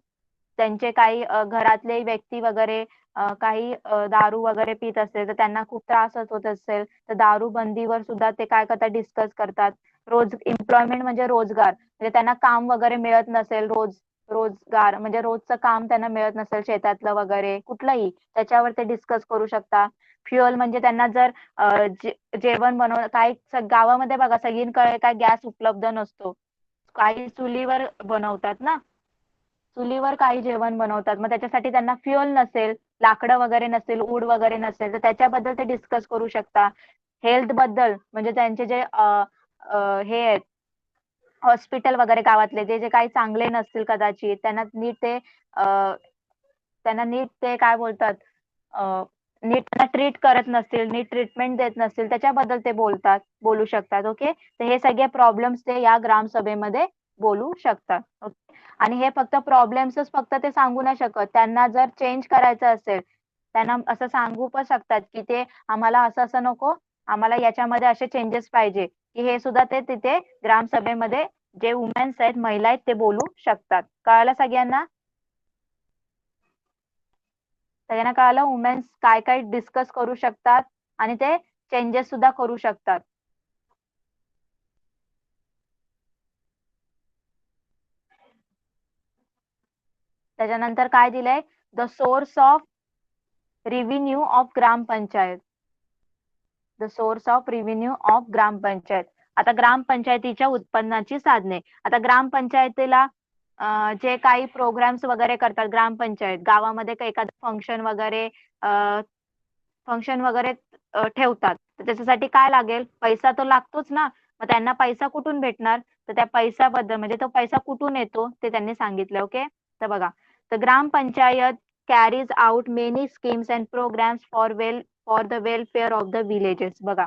त्यांचे काही घरातले व्यक्ती वगैरे काही दारू वगैरे पित असेल तर त्यांना खूप त्रास होत असेल तर दारूबंदीवर सुद्धा ते काय करतात, डिस्कस करतात. एम्प्लॉयमेंट म्हणजे रोजगार, म्हणजे त्यांना काम वगैरे मिळत नसेल, रोजगार म्हणजे रोजचं काम त्यांना मिळत नसेल शेतातलं वगैरे कुठलंही, त्याच्यावर ते डिस्कस करू शकता. फ्युअल म्हणजे त्यांना जर जेवण काही गावामध्ये बघा सगळीकडे काय गॅस उपलब्ध नसतो, काही चुलीवर बनवतात ना, चुलीवर काही जेवण बनवतात. मग त्याच्यासाठी त्यांना फ्युअल नसेल, लाकडं वगैरे नसेल, ऊड वगैरे नसेल तर त्याच्याबद्दल ते डिस्कस करू शकता. हेल्थ बद्दल म्हणजे त्यांचे जे हे आहेत हॉस्पिटल वगैरे गावातले जे जे काही चांगले नसतील कदाचित, त्यांना नीट ते काय बोलतात, नीट त्यांना ट्रीट करत नसतील, नीट ट्रीटमेंट देत नसतील, त्याच्याबद्दल ते बोलू शकतात. ओके, तर हे सगळे प्रॉब्लेम्स ते या ग्रामसभेमध्ये बोलू शकतात. ओके, आणि हे फक्त प्रॉब्लेम्सच फक्त ते सांगू नाही शकत, त्यांना जर चेंज करायचं असेल त्यांना असं सांगू पण शकतात की ते आम्हाला असं असं नको, आम्हाला याच्यामध्ये असे चेंजेस पाहिजे, की हे सुद्धा ते तिथे ग्रामसभेमध्ये जे वुमेन्स आहेत, महिला आहेत ते बोलू शकतात. कळालं सगळ्यांना? सगळ्यांना कळालं वुमेन्स काय काय डिस्कस करू शकतात आणि ते चेंजेस सुद्धा करू शकतात. त्याच्यानंतर काय दिलंय, the source of revenue of gram panchayat. The source of revenue of gram panchayat. आता ग्रामपंचायतीच्या उत्पन्नाची साधने. आता ग्रामपंचायतीला जे काही प्रोग्राम्स वगैरे करतात ग्रामपंचायत गावामध्ये, काही एखादं फंक्शन वगैरे ठेवतात, तर त्याच्यासाठी काय लागेल, पैसा तर लागतोच ना. मग त्यांना पैसा कुठून भेटणार, तर त्या पैशाबद्दल म्हणजे तो पैसा कुठून येतो ते त्यांनी सांगितलं. ओके, तर बघा, तर gram panchayat carries out many schemes and programmes for the welfare of the villages. बघा,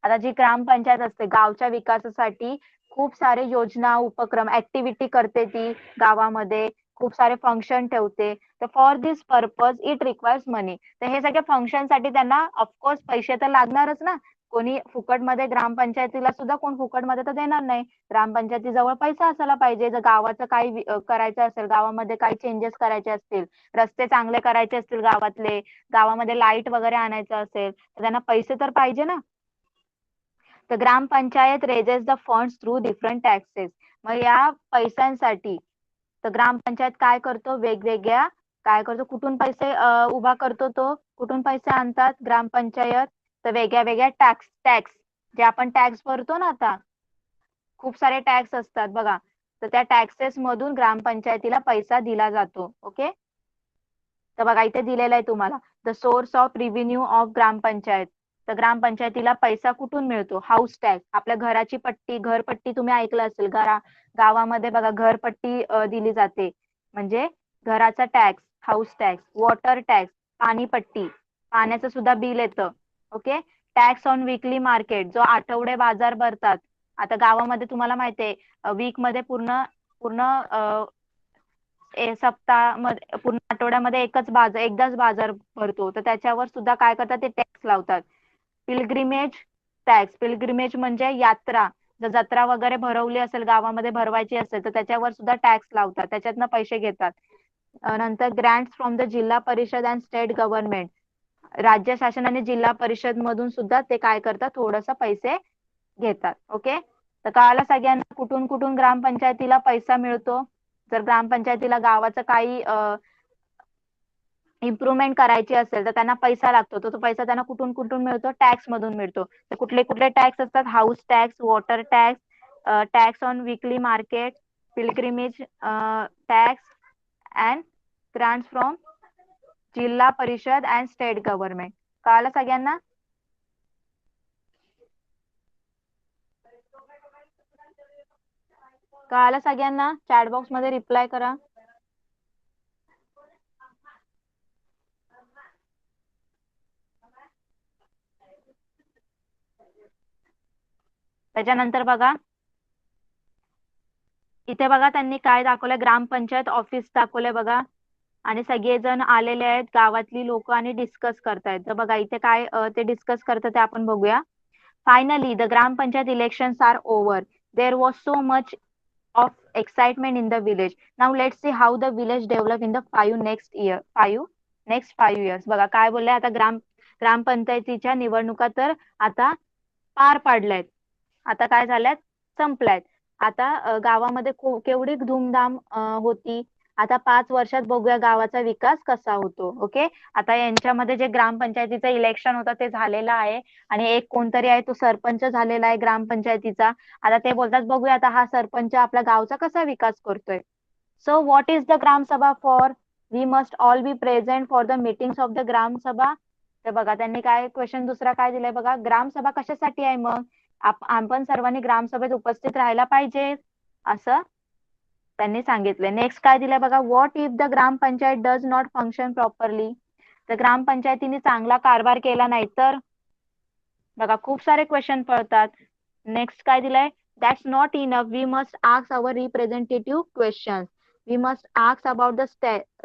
आता जी ग्रामपंचायत असते गावच्या विकासासाठी खूप सारे योजना, उपक्रम, ऍक्टिव्हिटी करते ती गावामध्ये, खूप सारे फंक्शन ठेवते. तर for this purpose it requires money. तर हे सगळे फंक्शनसाठी त्यांना ऑफकोर्स पैसे तर लागणारच ना. कोणी फुकटमध्ये ग्रामपंचायतीला सुद्धा कोण फुकटमध्ये तर देणार नाही. ग्रामपंचायतीजवळ पैसा असायला पाहिजे. जर गावाचं काही करायचं असेल, गावामध्ये काही चेंजेस करायचे असतील, रस्ते चांगले करायचे असतील गावातले, गावामध्ये लाईट वगैरे आणायचं असेल तर त्यांना पैसे तर पाहिजे ना. तर gram panchayat raises the funds through different taxes. मग या पैशांसाठी तर ग्रामपंचायत काय करतो, वेगवेगळ्या काय करतो, कुठून पैसे उभा करतो, तो कुठून पैसे आणतात ग्रामपंचायत, तर वेगळ्या वेगळ्या टॅक्स जे आपण टॅक्स भरतो ना, आता खूप सारे टॅक्स असतात बघा, तर त्या टॅक्सेस मधून ग्रामपंचायतीला पैसा दिला जातो. ओके, तर बघा इथे दिलेलं आहे तुम्हाला, the source of revenue of gram panchayat. तर ग्रामपंचायतीला पैसा कुठून मिळतो, हाऊस टॅक्स, आपल्या घराची पट्टी, घरपट्टी तुम्ही ऐकलं असेल, गावामध्ये बघा घरपट्टी दिली जाते, म्हणजे घराचा tax, house tax, water tax, पाणीपट्टी, पाण्याचं सुद्धा बिल येतं. Okay, tax on weekly market, जो आठवडे बाजार भरतात. आता गावामध्ये तुम्हाला माहिती आहे वीक मध्ये पूर्ण पूर्ण सप्ताहामध्ये पूर्ण आठवड्यामध्ये एकदाच बाजार भरतो, तर त्याच्यावर सुद्धा काय करतात, ते टॅक्स लावतात. पिलग्रिमेज टॅक्स, पिलग्रिमेज म्हणजे यात्रा, जर जत्रा वगैरे भरवली असेल गावामध्ये, भरवायची असेल तर त्याच्यावर सुद्धा टॅक्स लावतात, त्याच्यातनं पैसे घेतात. नंतर ग्रँट्स फ्रॉम द जिल्हा परिषद अँड स्टेट गव्हर्नमेंट, राज्य शासन आणि जिल्हा परिषद मधून सुद्धा ते काय करतात, थोडस पैसे घेतात. ओके, तर कळालं सगळ्यांना कुठून कुठून ग्रामपंचायतीला पैसा मिळतो. जर ग्रामपंचायतीला गावाचं काही इम्प्रुव्हमेंट करायची असेल तर त्यांना पैसा लागतो, तो पैसा त्यांना कुठून कुठून मिळतो, टॅक्स मधून मिळतो. तर कुठले कुठले टॅक्स असतात, house tax, water tax, tax on weekly market, pilgrimage tax and grants from जिल्हा परिषद अँड स्टेट गव्हर्नमेंट. कळालं सगळ्यांना? कळालं सगळ्यांना? चॅट बॉक्स मध्ये रिप्लाय करा. त्याच्यानंतर बघा इथे बघा त्यांनी काय दाखवलंय, ग्रामपंचायत ऑफिस दाखवलंय बघा, आणि सगळेजण आलेले आहेत गावातली लोक आणि डिस्कस करतायत. तर बघा इथे काय ते डिस्कस करतात ते आपण बघूया. Finally the gram panchayat elections are over. There was so much of excitement in the village. Now let's see how the village develop in the next 5 years. बघा काय बोलले, आता ग्रामपंचायतीच्या निवडणुका तर आता पार पाडल्यात, आता काय झाल्यात, संपल्यात. आता गावामध्ये केवढी धूमधाम होती. आता 5 वर्षात बघूया गावाचा विकास कसा होतो. ओके, आता यांच्यामध्ये जे ग्रामपंचायतीचं इलेक्शन होतं ते झालेलं आहे, आणि एक कोणतरी आहे तो सरपंच झालेला आहे ग्रामपंचायतीचा. आता ते बोलतात बघूया आता हा सरपंच आपल्या गावचा कसा विकास करतोय. So what is the gram sabha for? We must all be present for the meetings of the gram sabha. तर बघा त्यांनी काय क्वेश्चन दुसरा काय दिलाय बघा, ग्रामसभा कशासाठी आहे मग, आपण सर्वांनी ग्रामसभेत उपस्थित राहायला पाहिजे असं त्यांनी सांगितलंय. नेक्स्ट काय दिलंय बघा, what if the gram panchayat does not function properly. तर ग्रामपंचायतीने चांगला कारभार केला नाही तर, बघा खूप सारे क्वेश्चन पडतात. नेक्स्ट काय दिलंय, that's not enough, we must ask our representative question. We must ask about the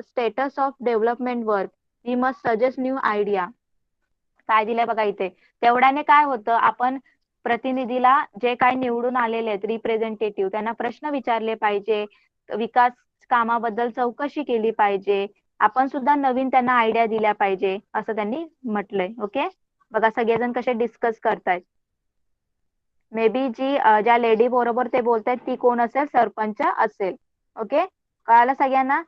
status of development work. We must suggest new idea. काय दिलंय बघा इथे, तेवढ्याने काय होतं, आपण प्रतिनिधीला जे काही निवडून आलेले आहेत रिप्रेझेंटेटिव्ह त्यांना प्रश्न विचारले पाहिजे, विकास कामाबद्दल चौकशी केली पाहिजे, आपण सुद्धा नवीन त्यांना आयडिया दिल्या पाहिजे असं त्यांनी म्हटलंय. ओके, बघा सगळेजण कसे डिस्कस करतायत. मे बी ज्या लेडी बरोबर ते बोलतायत ती कोण असेल, सरपंच असेल. ओके, कळालं सगळ्यांना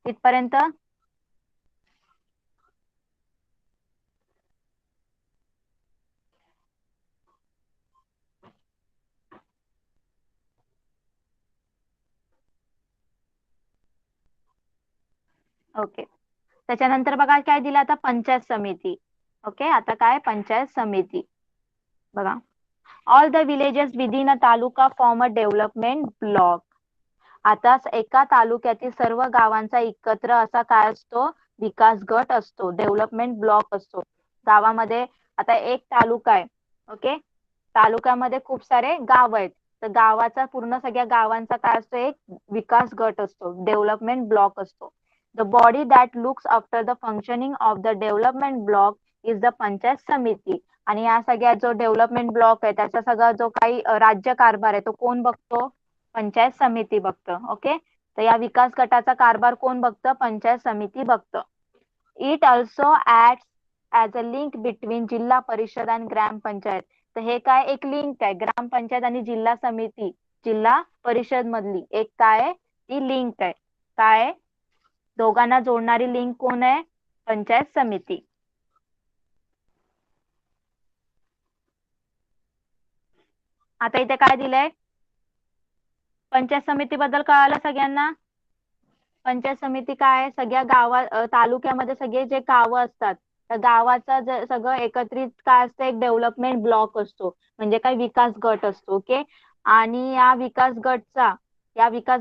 इथपर्यंत? ओके, त्याच्यानंतर बघा काय दिलं आता, पंचायत समिती. ओके, आता काय पंचायत समिती बघा, all the villages within a taluka form a development block. आता एका तालुक्यातील सर्व गावांचा एकत्र असा काय असतो, विकास गट असतो, डेव्हलपमेंट ब्लॉक असतो. गावामध्ये आता एक तालुका आहे. ओके, तालुक्यामध्ये खूप सारे गाव आहेत, तर गावाचा पूर्ण सगळ्या गावांचा काय असतो, एक विकास गट असतो, डेव्हलपमेंट ब्लॉक असतो. The body that looks after the functioning of the development block is the panchayat समिती. आणि या सगळ्या जो डेव्हलपमेंट ब्लॉक आहे त्याचा सगळा जो काही राज्य कारभार आहे तो कोण बघतो, पंचायत समिती बघतं. ओके, तर या विकास गटाचा कारभार कोण बघतं, पंचायत समिती बघतं. It also acts as a link between Zilla Parishad आणि ग्रामपंचायत. तर हे काय, एक लिंक आहे ग्रामपंचायत आणि जिल्हा समिती, जिल्हा परिषद मधली एक काय आहे, ती लिंक आहे. काय, दोघांना जोडणारी लिंक कोण आहे, पंचायत समिती. आता इथे काय दिलंय, पंचायत समिती बद्दल कळालं सगळ्यांना? पंचायत समिती काय आहे, सगळ्या तालुक्यामध्ये सगळे जे गावं असतात त्या गावाचा सगळं एकत्रित काय असतं, एक डेव्हलपमेंट ब्लॉक असतो, म्हणजे काय विकास गट असतो. ओके, आणि या विकास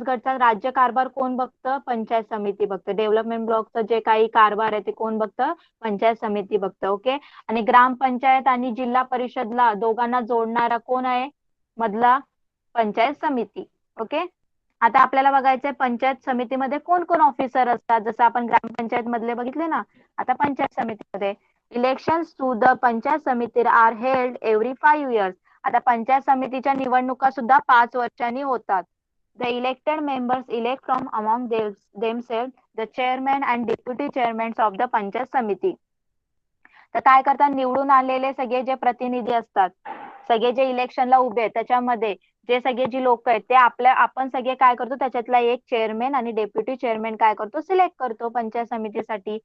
गटचा राज्य कारभार कोण बघतं, पंचायत समिती बघतं. डेव्हलपमेंट ब्लॉकचं जे काही कारभार आहे ते कोण बघतं, पंचायत समिती बघतं. ओके, आणि ग्रामपंचायत आणि जिल्हा परिषदला दोघांना जोडणारा कोण आहे मधला, पंचायत समिती. ओके, आता आपल्याला बघायचंय पंचायत समितीमध्ये कोण कोण ऑफिसर असतात, जसं आपण ग्रामपंचायत मधले बघितले ना, आता पंचायत समितीमध्ये इलेक्शन्स टू द पंचायत समिती आर हेल्ड एव्हरी 5 years. आता पंचायत समितीच्या निवडणुका सुद्धा 5 वर्षांनी होतात. The elected members elect from among themselves the chairman and deputy chairman of the panchayat samiti. तर काय करतात, निवडून आलेले सगळे जे प्रतिनिधी असतात, सगळे जे इलेक्शनला उभे आहेत त्याच्यामध्ये जे सगळे जी लोक आहेत ते आपण सगळे काय करतो, त्याच्यातला एक चेअरमॅन आणि डेप्युटी चेअरमॅन काय करतो, सिलेक्ट करतो पंचायत समितीसाठी.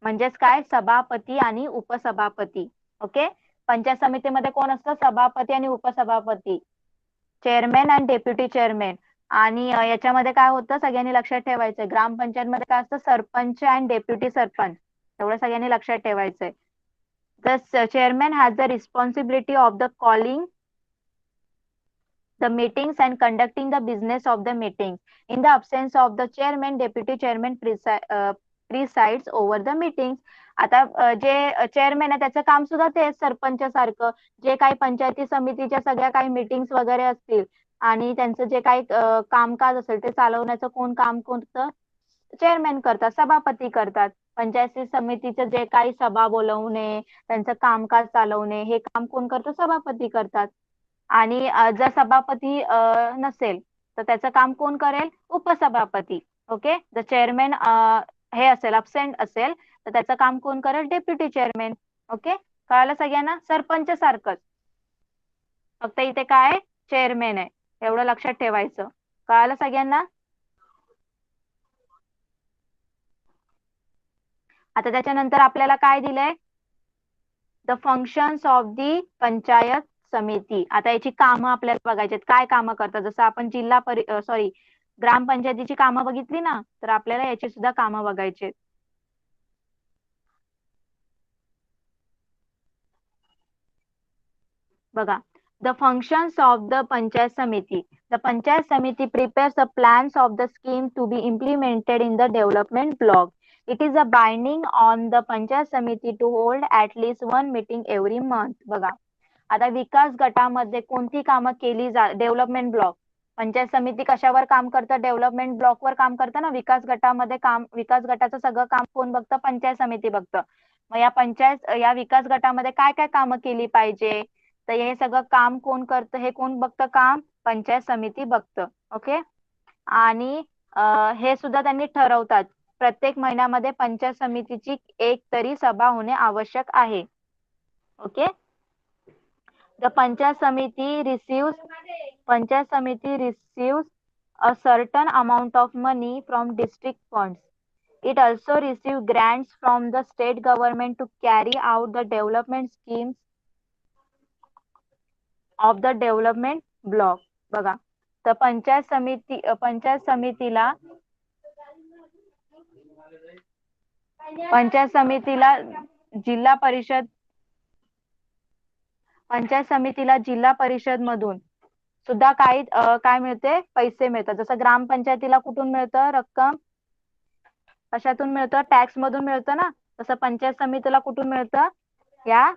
म्हणजेच काय, सभापती आणि उपसभापती. ओके, पंचायत समितीमध्ये कोण असतं, सभापती आणि उपसभापती, चेअरमॅन अँड डेप्युटी चेअरमॅन. आणि याच्यामध्ये काय होतं सगळ्यांनी लक्षात ठेवायचंय, ग्रामपंचायत मध्ये काय असतं, सरपंच अँड डेप्युटी सरपंच, एवढं सगळ्यांनी लक्षात ठेवायचंय. The chairman has the responsibility of the calling the meetings and conducting the business of the meetings. In the absence of the chairman, deputy chairman presides over the meetings. आता जे chairman आहे त्याचं काम सुद्धा ते सरपंच सारखं, जे काही पंचायती समितीच्या सगळ्या काही मीटिंग्स वगैरे असतील आणि त्यांचं जे काही कामकाज असेल ते चालवण्याचं कोण काम करतं, चेअरमॅन करतात, सभापती करतात. पंचायती समितीचं जे काही सभा बोलवणे, त्यांचं कामकाज चालवणे हे काम कोण करतं, सभापती करतात. आणि जर सभापती नसेल तर त्याचं काम कोण करेल, उपसभापती. ओके, द चेअरमॅन हे असेल, अब्सेंट असेल तर त्याचं काम कोण करेल, डेप्युटी चेअरमॅन. ओके, कळालं सगळ्यांना, सरपंच सारखंच, फक्त इथे काय चेअरमॅन आहे, एवढं लक्षात ठेवायचं. कळालं सगळ्यांना. आता त्याच्यानंतर आपल्याला काय दिलंय, the functions of the panchayat समिती. आता याची कामं आपल्याला बघायची, काय कामं करतात. जसं आपण सॉरी ग्रामपंचायतीची कामं बघितली ना, तर आपल्याला याची सुद्धा कामं बघायची. बघा, the functions of the panchayat समिती. द पंचायत समिती prepares the plans of the scheme to be implemented in the development block. It is a binding on the panchayat समिती to hold at least one meeting every month. बघा, आता विकास गटामध्ये कोणती कामं केली development block, panchayat समिती कशावर काम करतं, डेव्हलपमेंट ब्लॉकवर काम करतं ना. विकास गटामध्ये काम, विकास गटाचं सगळं काम कोण बघतं, पंचायत समिती बघतं. मग या विकास गटामध्ये काय काय कामं केली पाहिजे, तर हे सगळं काम कोण करतं, हे कोण बघतं काम, पंचायत समिती बघतं. ओके, आणि हे सुद्धा त्यांनी ठरवतात, प्रत्येक महिन्यामध्ये पंचायत समितीची एक तरी सभा होणे आवश्यक आहे. Okay, the Panchayat Samiti receives a certain amount of money from district funds. It also receives grants from the state government to carry out the development schemes of the development block. बघा, तर पंचायत समितीला जिल्हा परिषद पंचायत समितीला जिल्हा परिषद मधून सुद्धा काही काय मिळते, पैसे मिळतात. जसं ग्रामपंचायतीला कुठून मिळतं रक्कम, कशातून मिळतं, टॅक्स मधून मिळतं ना. तसं पंचायत समितीला कुठून मिळतं, या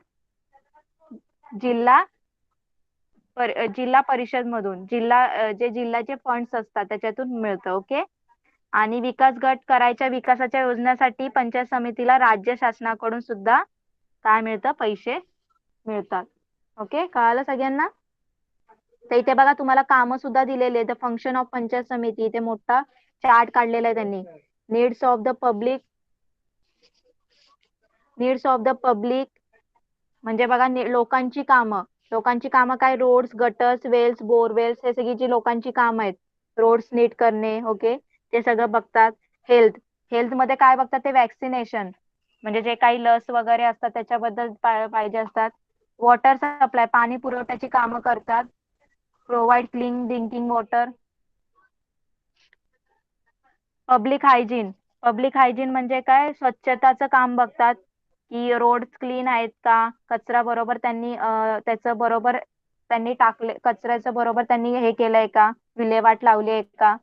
जिल्हा परिषद मधून, जे जिल्ह्याचे फंड्स असतात त्याच्यातून मिळतं. ओके, आणि विकास गट करायच्या विकासाच्या योजनेसाठी पंचायत समितीला राज्य शासनाकडून सुद्धा काय मिळतं, पैसे मिळतात. ओके, कळालं सगळ्यांना. तर इथे बघा तुम्हाला कामं सुद्धा दिलेले, द फंक्शन ऑफ पंचायत समिती, इथे मोठा चार्ट काढलेला आहे त्यांनी. नीड्स ऑफ द पब्लिक, म्हणजे बघा लोकांची कामं काय, रोड्स, गटर्स, वेल्स, बोरवेल्स, हे सगळी जी लोकांची कामं आहेत, रोड्स नीट करणे. ओके, ते सगळं बघतात. हेल्थ मध्ये काय बघतात ते, वॅक्सिनेशन, म्हणजे जे काही लस वगैरे असतात त्याच्याबद्दल पाहिजे असतात. वॉटर सप्लाय, पाणी पुरवठ्याची कामं करतात. Provide clean drinking water. Public hygiene म्हणजे काय, स्वच्छताचं काम बघतात, की रोड क्लीन आहेत का, कचरा बरोबर त्याचं बरोबर त्यांनी टाकले, कचऱ्याचं बरोबर त्यांनी हे केलंय का, विल्हेवाट लावली आहे का.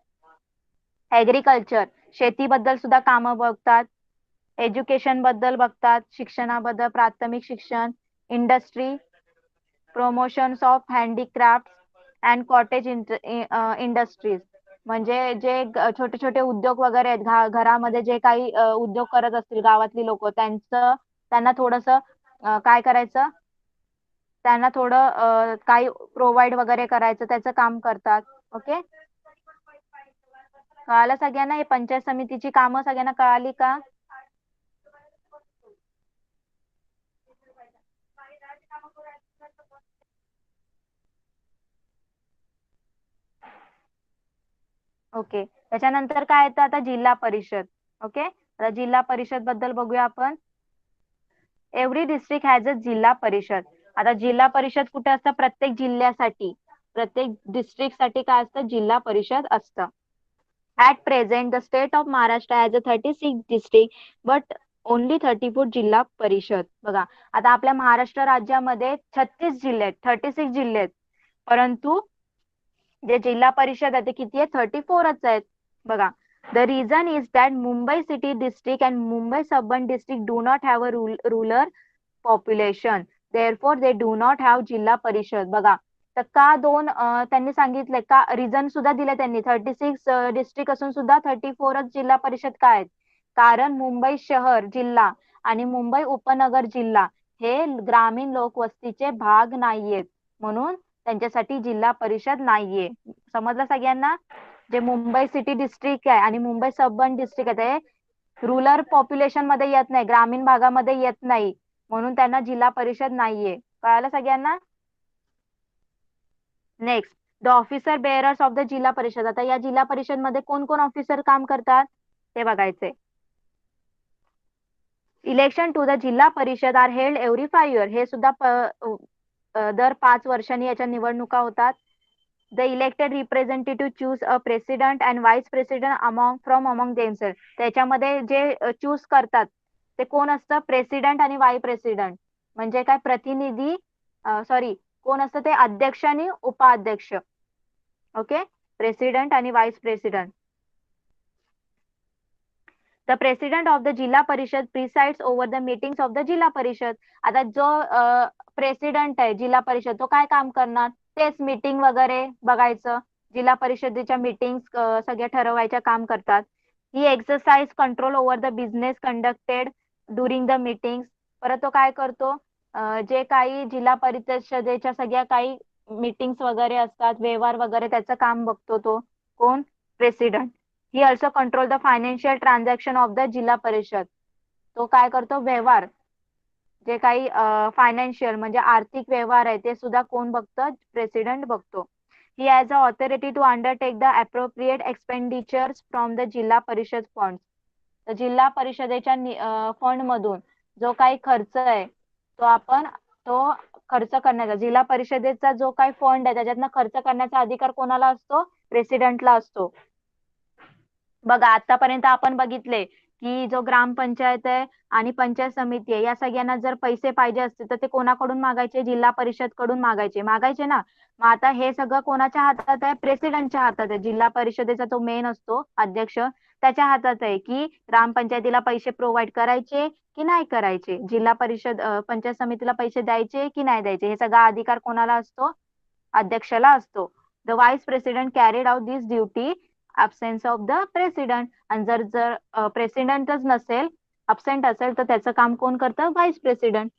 ऍग्रिकल्चर, शेतीबद्दल सुद्धा कामं बघतात. एज्युकेशन बद्दल बघतात, शिक्षणाबद्दल, प्राथमिक शिक्षण. Industry, promotions of handicraft and cottage industries, म्हणजे जे छोटे छोटे उद्योग वगैरे आहेत, घरामध्ये जे काही उद्योग करत असतील गावातली लोक, त्यांना थोडस काय करायचं, त्यांना थोडं काही प्रोव्हाइड वगैरे करायचं, त्याचं काम करतात. ओके, कळालं सगळ्यांना, हे पंचायत समितीची कामं सगळ्यांना कळाली का. ओके, त्याच्यानंतर काय येतं आता, जिल्हा परिषद. ओके, आता जिल्हा परिषद बद्दल बघूया आपण. एव्हरी डिस्ट्रिक्ट हॅज अ जिल्हा परिषद. आता जिल्हा परिषद कुठे असतं, प्रत्येक जिल्ह्यासाठी. प्रत्येक डिस्ट्रिक्ट साठी काय असतं, जिल्हा परिषद असतं. At present the state of Maharashtra has a 36 district but only 34 जिल्हा परिषद. बघा, आता आपल्या महाराष्ट्र राज्यामध्ये 36 जिल्हे आहेत, 36 जिल्हे आहेत, परंतु जे जिल्हा परिषद आहे ते किती आहे, 34च आहेत. बघा, the reason is that Mumbai city district and Mumbai suburban district do not have a rural population, therefore they do not have Zilla Parishad. बघा, तर का दोन त्यांनी सांगितले का, रिझन सुद्धा दिले त्यांनी. 36 डिस्ट्रिक्ट असून सुद्धा 34च जिल्हा परिषद काय आहेत, कारण मुंबई शहर जिल्हा आणि मुंबई उपनगर जिल्हा हे ग्रामीण लोकवस्तीचे भाग नाहीयेत, म्हणून त्यांच्यासाठी जिल्हा परिषद नाहीये. समजलं सगळ्यांना? जे मुंबई सिटी डिस्ट्रिक्ट आहे आणि मुंबई सबन डिस्ट्रिक्ट आहे ते रुरल पॉप्युलेशन मध्ये येत नाही, ग्रामीण भागामध्ये येत नाही, म्हणून त्यांना जिल्हा परिषद नाहीये. कळालं सगळ्यांना? Next, the officer bearers of the Zilla Parishad. आता या जिल्हा परिषद मध्ये कोण कोण ऑफिसर काम करतात ते बघायचे. Election to the Zilla Parishad R held every 5 years. हे सुद्धा दर 5 वर्षांनी याच्या निवडणुका होतात. The elected representative choose a president and vice president among themselves. त्याच्यामध्ये जे चूज करतात ते कोण असतं, प्रेसिडेंट आणि व्हाईस प्रेसिडेंट. म्हणजे काय, प्रतिनिधी, सॉरी, कोण असतं ते, अध्यक्ष आणि उपाध्यक्ष. ओके, प्रेसिडेंट आणि vice president. The president of the Zilla Parishad presides over the meetings of the Zilla Parishad. आता जो प्रेसिडेंट आहे जिल्हा परिषद तो काय काम करणार, तेच मीटिंग वगैरे बघायचं, जिल्हा परिषदेच्या मीटिंग सगळ्या ठरवायच्या काम करतात. He exercise control over the business conducted during the meetings. परत तो काय करतो, जे काही जिल्हा परिषदेच्या सगळ्या काही मीटिंग्स वगैरे असतात, व्यवहार वगैरे, त्याचं काम बघतो तो कोण, president. He also control the financial transaction of the Zilla परिषद. तो काय करतो, व्यवहार, जे काही फायनान्शियल म्हणजे आर्थिक व्यवहार आहे ते सुद्धा कोण बघतं, प्रेसिडेंट बघतो. He has a authority to undertake the appropriate expenditures from the Zilla Parishad fund. तर जिल्हा परिषदेच्या फंड मधून जो काही खर्च आहे तो खर्च करण्याचा, जिल्हा परिषदेचा जो काही फंड आहे त्याच्यातनं खर्च करण्याचा अधिकार कोणाला असतो, प्रेसिडेंटला असतो. बघा, आतापर्यंत आपण बघितले की जो ग्रामपंचायत आहे आणि पंचायत समिती आहे या सगळ्यांना जर पैसे पाहिजे असतील तर ते कोणाकडून मागायचे, जिल्हा परिषद कडून मागायचे ना. मग आता हे सगळं कोणाच्या हातात आहे, प्रेसिडेंटच्या हातात आहे. जिल्हा परिषदेचा तो मेन असतो अध्यक्ष, त्याच्या हातात आहे की ग्रामपंचायतीला पैसे प्रोव्हाइड करायचे की नाही करायचे, जिल्हा परिषद पंचायत समितीला पैसे द्यायचे की नाही द्यायचे, हे सगळा अधिकार कोणाला असतो, अध्यक्षाला असतो. The vice president carried out this duty absence of the president. आणि जर जर प्रेसिडेंटच नसेल, अब्सेंट असेल, तर त्याचं काम कोण करतं, व्हाईस प्रेसिडेंट,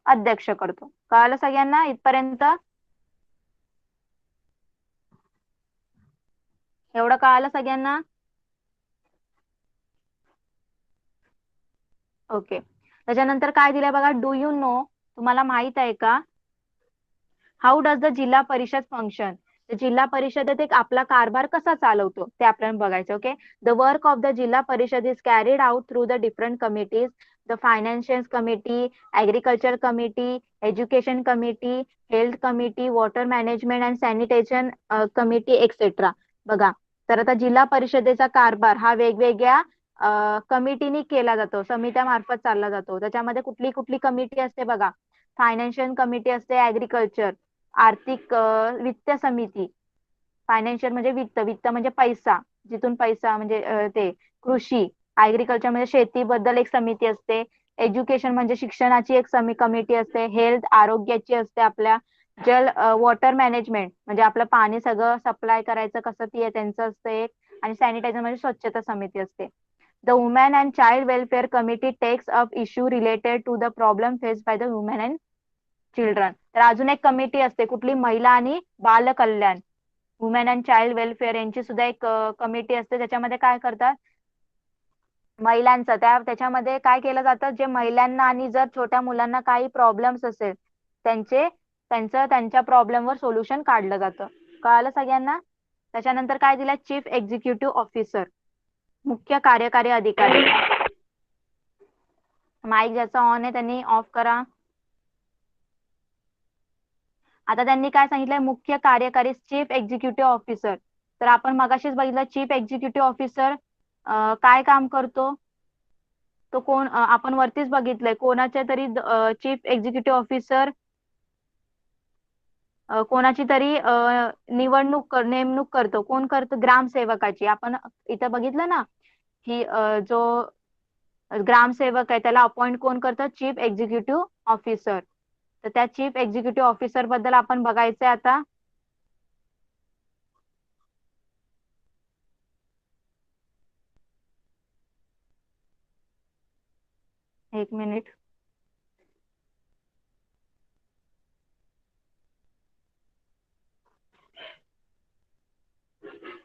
अध्यक्ष करतो. कळालं सगळ्यांना इथपर्यंत? एवढं कळालं सगळ्यांना? ओके, त्याच्यानंतर काय दिलंय बघा, डू यू नो, तुम्हाला माहित आहे का, हाऊ डज द जिल्हा परिषद फंक्शन. जिल्हा परिषदेत एक आपला कारभार कसा चालवतो ते आपल्याला बघायचं. Okay, the work of the Zilla परिषद is carried out through the different committees, the financial committee, agriculture committee, education committee, health committee, water management and sanitation committee etcetera. बघा, तर आता जिल्हा परिषदेचा कारभार हा वेगवेगळ्या कमिटीनी केला जातो, समित्यामार्फत चालला जातो. त्याच्यामध्ये कुठली कुठली कमिटी असते बघा, फायनान्शियल कमिटी असते, ऍग्रिकल्चर आर्थिक वित्त समिती, फायनान्शियल म्हणजे वित्त, वित्त म्हणजे पैसा, जिथून पैसा म्हणजे ते कृषी, ऍग्रिकल्चर म्हणजे शेतीबद्दल एक समिती असते, एज्युकेशन म्हणजे शिक्षणाची एक कमिटी असते, हेल्थ आरोग्याची असते, आपल्या जल वॉटर मॅनेजमेंट म्हणजे आपलं पाणी सगळं सप्लाय करायचं कसं ते त्यांचं असतं एक, आणि सॅनिटायझर म्हणजे स्वच्छता समिती असते. The woman and child welfare committee takes up issue related to the problem face by the women and children. तर अजून एक कमिटी असते कुठली, महिला आणि बाल कल्याण, वुमेन अँड चाइल्ड वेलफेअर यांची सुद्धा एक कमिटी असते. त्याच्यामध्ये काय करतात, महिलांचं त्याच्यामध्ये काय केलं जातं, जे महिलांना आणि जर छोट्या मुलांना काही प्रॉब्लेम्स असेल त्यांच्या प्रॉब्लेमवर सोल्युशन काढलं जातं. कळालं सगळ्यांना? त्याच्यानंतर काय दिलं, चीफ एक्झिक्युटिव्ह ऑफिसर, मुख्य कार्यकारी अधिकारी. माईक ज्याचा ऑन आहे त्यांनी ऑफ करा. आता त्यांनी काय सांगितलंय, मुख्य कार्यकारी चीफ एक्झिक्युटिव्ह ऑफिसर. तर आपण मगाशीच बघितलं चीफ एक्झिक्युटिव्ह ऑफिसर काय काम करतो, तो कोण, आपण वरतीच बघितलंय कोणाच्या तरी चीफ एक्झिक्युटिव्ह ऑफिसर कोणाची तरी नेमणूक करतो. कोण करतो, ग्रामसेवकाची. आपण इथं बघितलं ना की जो ग्रामसेवक आहे त्याला अपॉइंट कोण करतं, चीफ एक्झिक्युटिव्ह ऑफिसर. तर त्या चीफ एक्झिक्युटिव्ह ऑफिसर बद्दल आपण बघायचंय आता. एक मिनिट.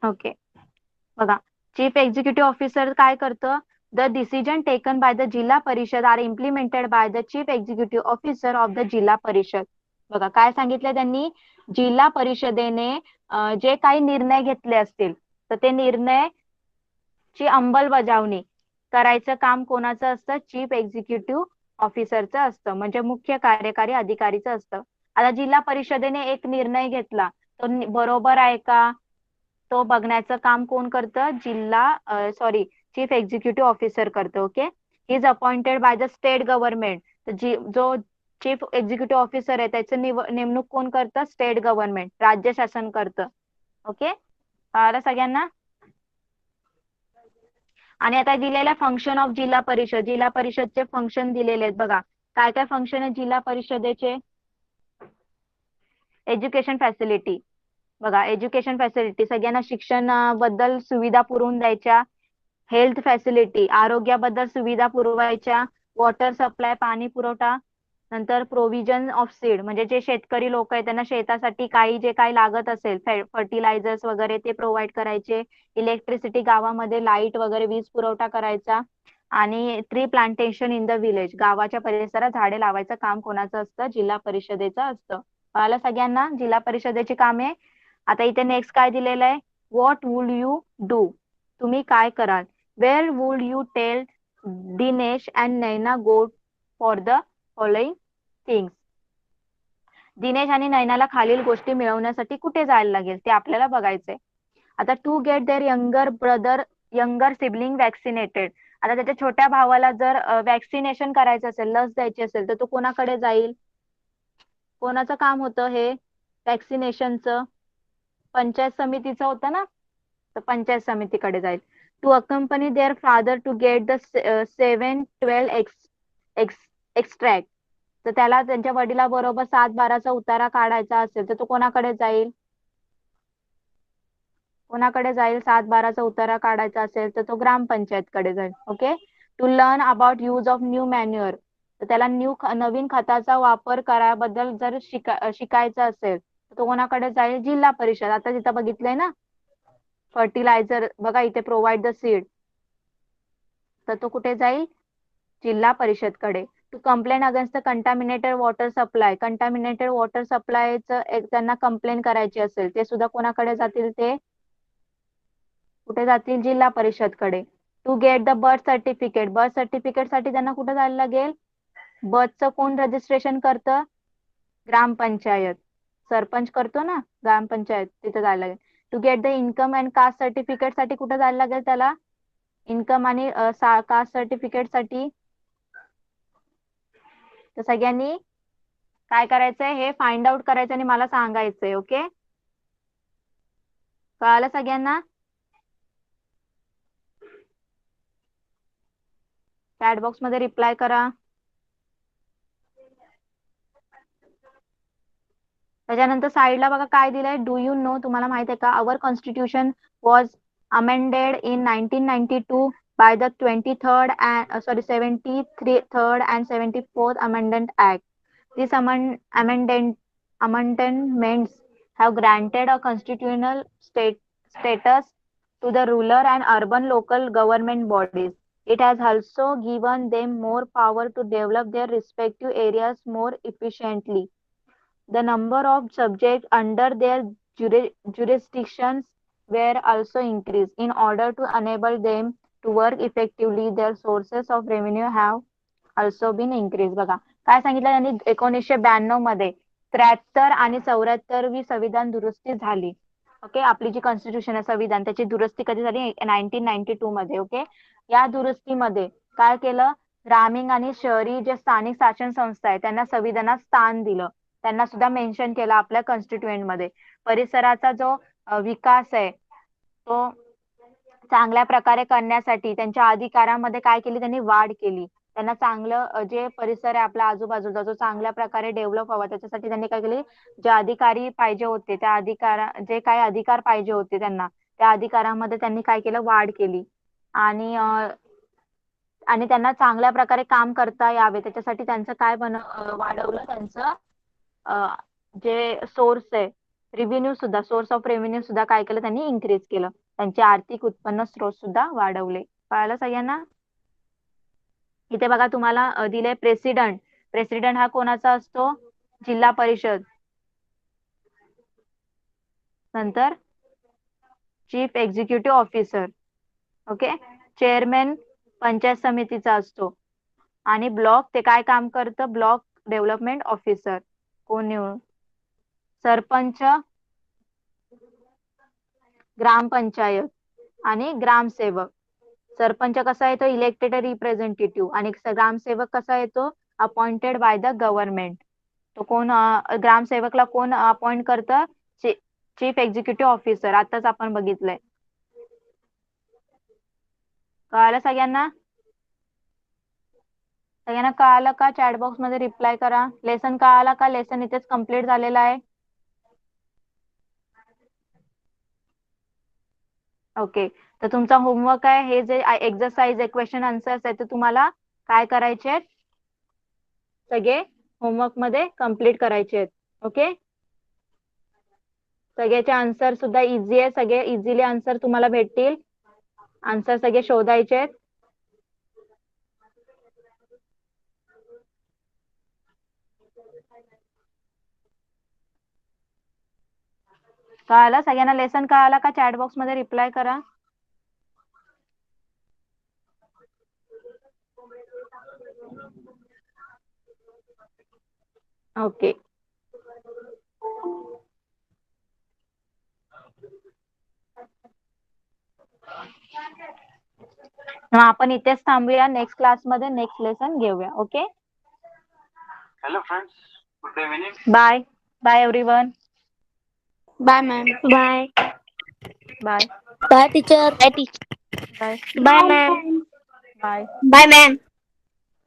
ओके, बघा चीफ एक्झिक्युटिव्ह ऑफिसर काय करतं, the decision taken by the Zilla Parishad are implemented by the chief executive officer of the Zilla Parishad. बघा काय सांगितलं त्यांनी, जिल्हा परिषदेने जे काही निर्णय घेतले असतील तर ते निर्णय ची अंमलबजावणी करायचं काम कोणाचं असतं, चीफ एक्झिक्युटिव्ह ऑफिसरचं असतं, म्हणजे मुख्य कार्यकारी अधिकारीचं असतं. आता जिल्हा परिषदेने एक निर्णय घेतला, तो बरोबर आहे का, तो बघण्याचं काम कोण करतं, चीफ एक्झिक्युटिव्ह ऑफिसर करतो. Okay, he is appointed by the state government. जो चीफ एक्झिक्युटिव्ह ऑफिसर आहे त्याचं नेमणूक कोण करतं, स्टेट गव्हर्नमेंट, राज्य शासन करतं. ओके, कळालं सगळ्यांना. आणि आता दिलेला फंक्शन ऑफ जिल्हा परिषद, जिल्हा परिषदचे फंक्शन दिलेले आहेत बघा. काय काय फंक्शन आहे जिल्हा परिषदेचे, एज्युकेशन फॅसिलिटी. बघा एज्युकेशन फॅसिलिटी, सगळ्यांना शिक्षणाबद्दल सुविधा पुरवून द्यायच्या. हेल्थ फॅसिलिटी, आरोग्याबद्दल सुविधा पुरवायच्या. वॉटर सप्लाय, पाणी पुरवठा. नंतर प्रोव्हिजन ऑफ सीड, म्हणजे जे शेतकरी लोक आहेत त्यांना शेतासाठी काही जे काही लागत असेल फर्टिलायझर्स वगैरे ते प्रोव्हाइड करायचे. इलेक्ट्रिसिटी, गावामध्ये लाईट वगैरे वीज पुरवठा करायचा. आणि tree plantation in the village, गावाच्या परिसरात झाडे लावायचं काम कोणाचं असतं, जिल्हा परिषदेचं असतं. कळालं सगळ्यांना जिल्हा परिषदेची कामे. आता इथे नेक्स्ट काय दिलेलं आहे, व्हॉट वुड यू डू, तुम्ही काय कराल. Where would you tell Dinesh and Naina go for the following things. Dinesh आणि नैनाला खालील गोष्टी मिळवण्यासाठी कुठे जायला लागेल ते आपल्याला बघायचंय. आता to get their younger sibling vaccinated. आता त्याच्या छोट्या भावाला जर वॅक्सिनेशन करायचं असेल, लस द्यायची असेल, तर तो कोणाकडे जाईल, कोणाचं काम होतं हे वॅक्सिनेशनचं, पंचायत समितीचं होतं ना, तर पंचायत समितीकडे जाईल. To accompany their father to get the 7-12 extract. तर त्याला त्यांच्या वडिलाबरोबर 7-12चा उतारा काढायचा असेल तर तो कोणाकडे जाईल, कोणाकडे जाईल, 7-12चा उतारा काढायचा असेल तर तो ग्रामपंचायतकडे जाईल. Okay, to learn about use of new manure, तर त्याला नवीन खताचा वापर कराबद्दल जर शिकायचं असेल तर तो कोणाकडे जाईल, जिल्हा परिषद. आता तिथं बघितलंय ना, फर्टिलायझर बघा इथे प्रोव्हाइड द सीड, तर तो कुठे जाईल, जिल्हा परिषदकडे. To complain against the contaminated water supply, contaminated water सप्लायचं त्यांना कंप्लेन करायची असेल ते सुद्धा कोणाकडे जातील, ते कुठे जातील, जिल्हा परिषदकडे. To get the birth certificate, birth certificate साठी त्यांना कुठे जायला लागेल, बर्थचं कोण रजिस्ट्रेशन करतं, ग्रामपंचायत, सरपंच करतो ना ग्रामपंचायत, तिथे जायला लागेल. To get the income and caste certificate साठी कुठे जायला लागेल त्याला, इन्कम आणि कास्ट सर्टिफिकेट साठी. तर सगळ्यांनी काय करायचंय, हे फाइंड आउट करायचं आणि मला सांगायचंय. ओके, कळालं सगळ्यांना. चॅट बॉक्स मध्ये रिप्लाय करा. त्याच्यानंतर साईडला बघा काय दिलंय, डू यू नो, तुम्हाला माहित आहे का, our constitution was amended in 1992 by the 73rd and 74th Amendment Act. These amendments have granted a constitutional status to the rural and urban local government bodies. It has also given them more power to develop their respective areas more efficiently. The number of subjects under their jurisdictions were also increased. In order to enable them to work effectively, their sources of revenue have also been increased. बघा काय सांगितलं त्यांनी 1992 मध्ये, 73 आणि 74वी संविधान दुरुस्ती झाली. Okay, आपली जी कॉन्स्टिट्यूशन आहे संविधान त्याची दुरुस्ती कधी झाली 1992 मध्ये. ओके, या दुरुस्तीमध्ये काय केलं, ग्रामीण आणि शहरी जे स्थानिक शासन संस्था आहे त्यांना संविधानात स्थान दिलं, त्यांना सुद्धा मेन्शन केलं आपल्या कॉन्स्टिट्युएंट मध्ये. परिसराचा जो विकास आहे तो चांगल्या प्रकारे करण्यासाठी त्यांच्या अधिकारामध्ये काय केली, त्यांनी वाढ केली. त्यांना चांगलं जे परिसर आहे आपला आजूबाजूचा जो चांगल्या प्रकारे डेव्हलप व्हावा त्याच्यासाठी त्यांनी काय केली, जे अधिकारी पाहिजे होते त्या जे काही अधिकार पाहिजे होते त्यांना, त्या अधिकारामध्ये त्यांनी काय केलं, वाढ केली. आणि आणि त्यांना चांगल्या प्रकारे काम करता यावे त्याच्यासाठी त्यांचं काय वाढवलं त्यांचं जे सोर्स आहे रेव्हेन्यू सुद्धा, सोर्स ऑफ रेव्हेन्यू सुद्धा काय केलं त्यांनी, इन्क्रीज केलं. त्यांचे आर्थिक उत्पन्न स्रोत सुद्धा वाढवले. कळालं सगळ्यांना? इथे बघा तुम्हाला दिले प्रेसिडेंट. प्रेसिडेंट हा कोणाचा असतो, जिल्हा परिषद. नंतर chief executive officer. Okay, chairman panchayat समितीचा असतो. आणि ब्लॉक ते काय काम करतं, ब्लॉक डेव्हलपमेंट ऑफिसर. कोण निवडून, सरपंच ग्रामपंचायत आणि ग्रामसेवक. सरपंच कसा येतो, इलेक्टेड रिप्रेझेंटेटिव्ह. आणि ग्रामसेवक कसा येतो, अपॉइंटेड बाय द गव्हर्नमेंट. तो कोण, ग्रामसेवकला कोण अपॉइंट करतं, चीफ एक्झिक्युटिव्ह ऑफिसर. आताच आपण बघितलंय. कळालं सगळ्यांना? सगळ्यांना कळालं का? चॅट बॉक्स मध्ये रिप्लाय करा. लेसन कळाला का? लेसन इथेच कम्प्लीट झालेला आहे. ओके, तर तुमचा होमवर्क आहे, हे जे एक्सरसाइज आहे, क्वेश्चन आन्सर्स आहे, ते तुम्हाला काय करायचे, सगळे होमवर्क मध्ये कम्प्लीट करायचे आहेत. ओके, सगळ्याचे आन्सर सुद्धा इझी आहे, सगळे इझिली आन्सर तुम्हाला भेटतील. आन्सर सगळे शोधायचे आहेत. कळालं सगळ्यांना? लेसन कळाला का? चॅट बॉक्स मध्ये रिप्लाय करा. ओके, मग आपण इथेच थांबूया. नेक्स्ट क्लास मध्ये नेक्स्ट लेसन घेऊया. Okay, Hello friends, good evening. Bye bye everyone. Bye, ma'am. Bye. Bye Bye, teacher. Bye, teacher. Bye Bye, ma'am. Bye Bye, ma'am.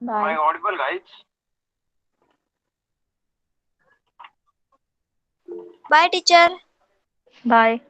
Am I bye audible, guys? Bye, teacher. Bye.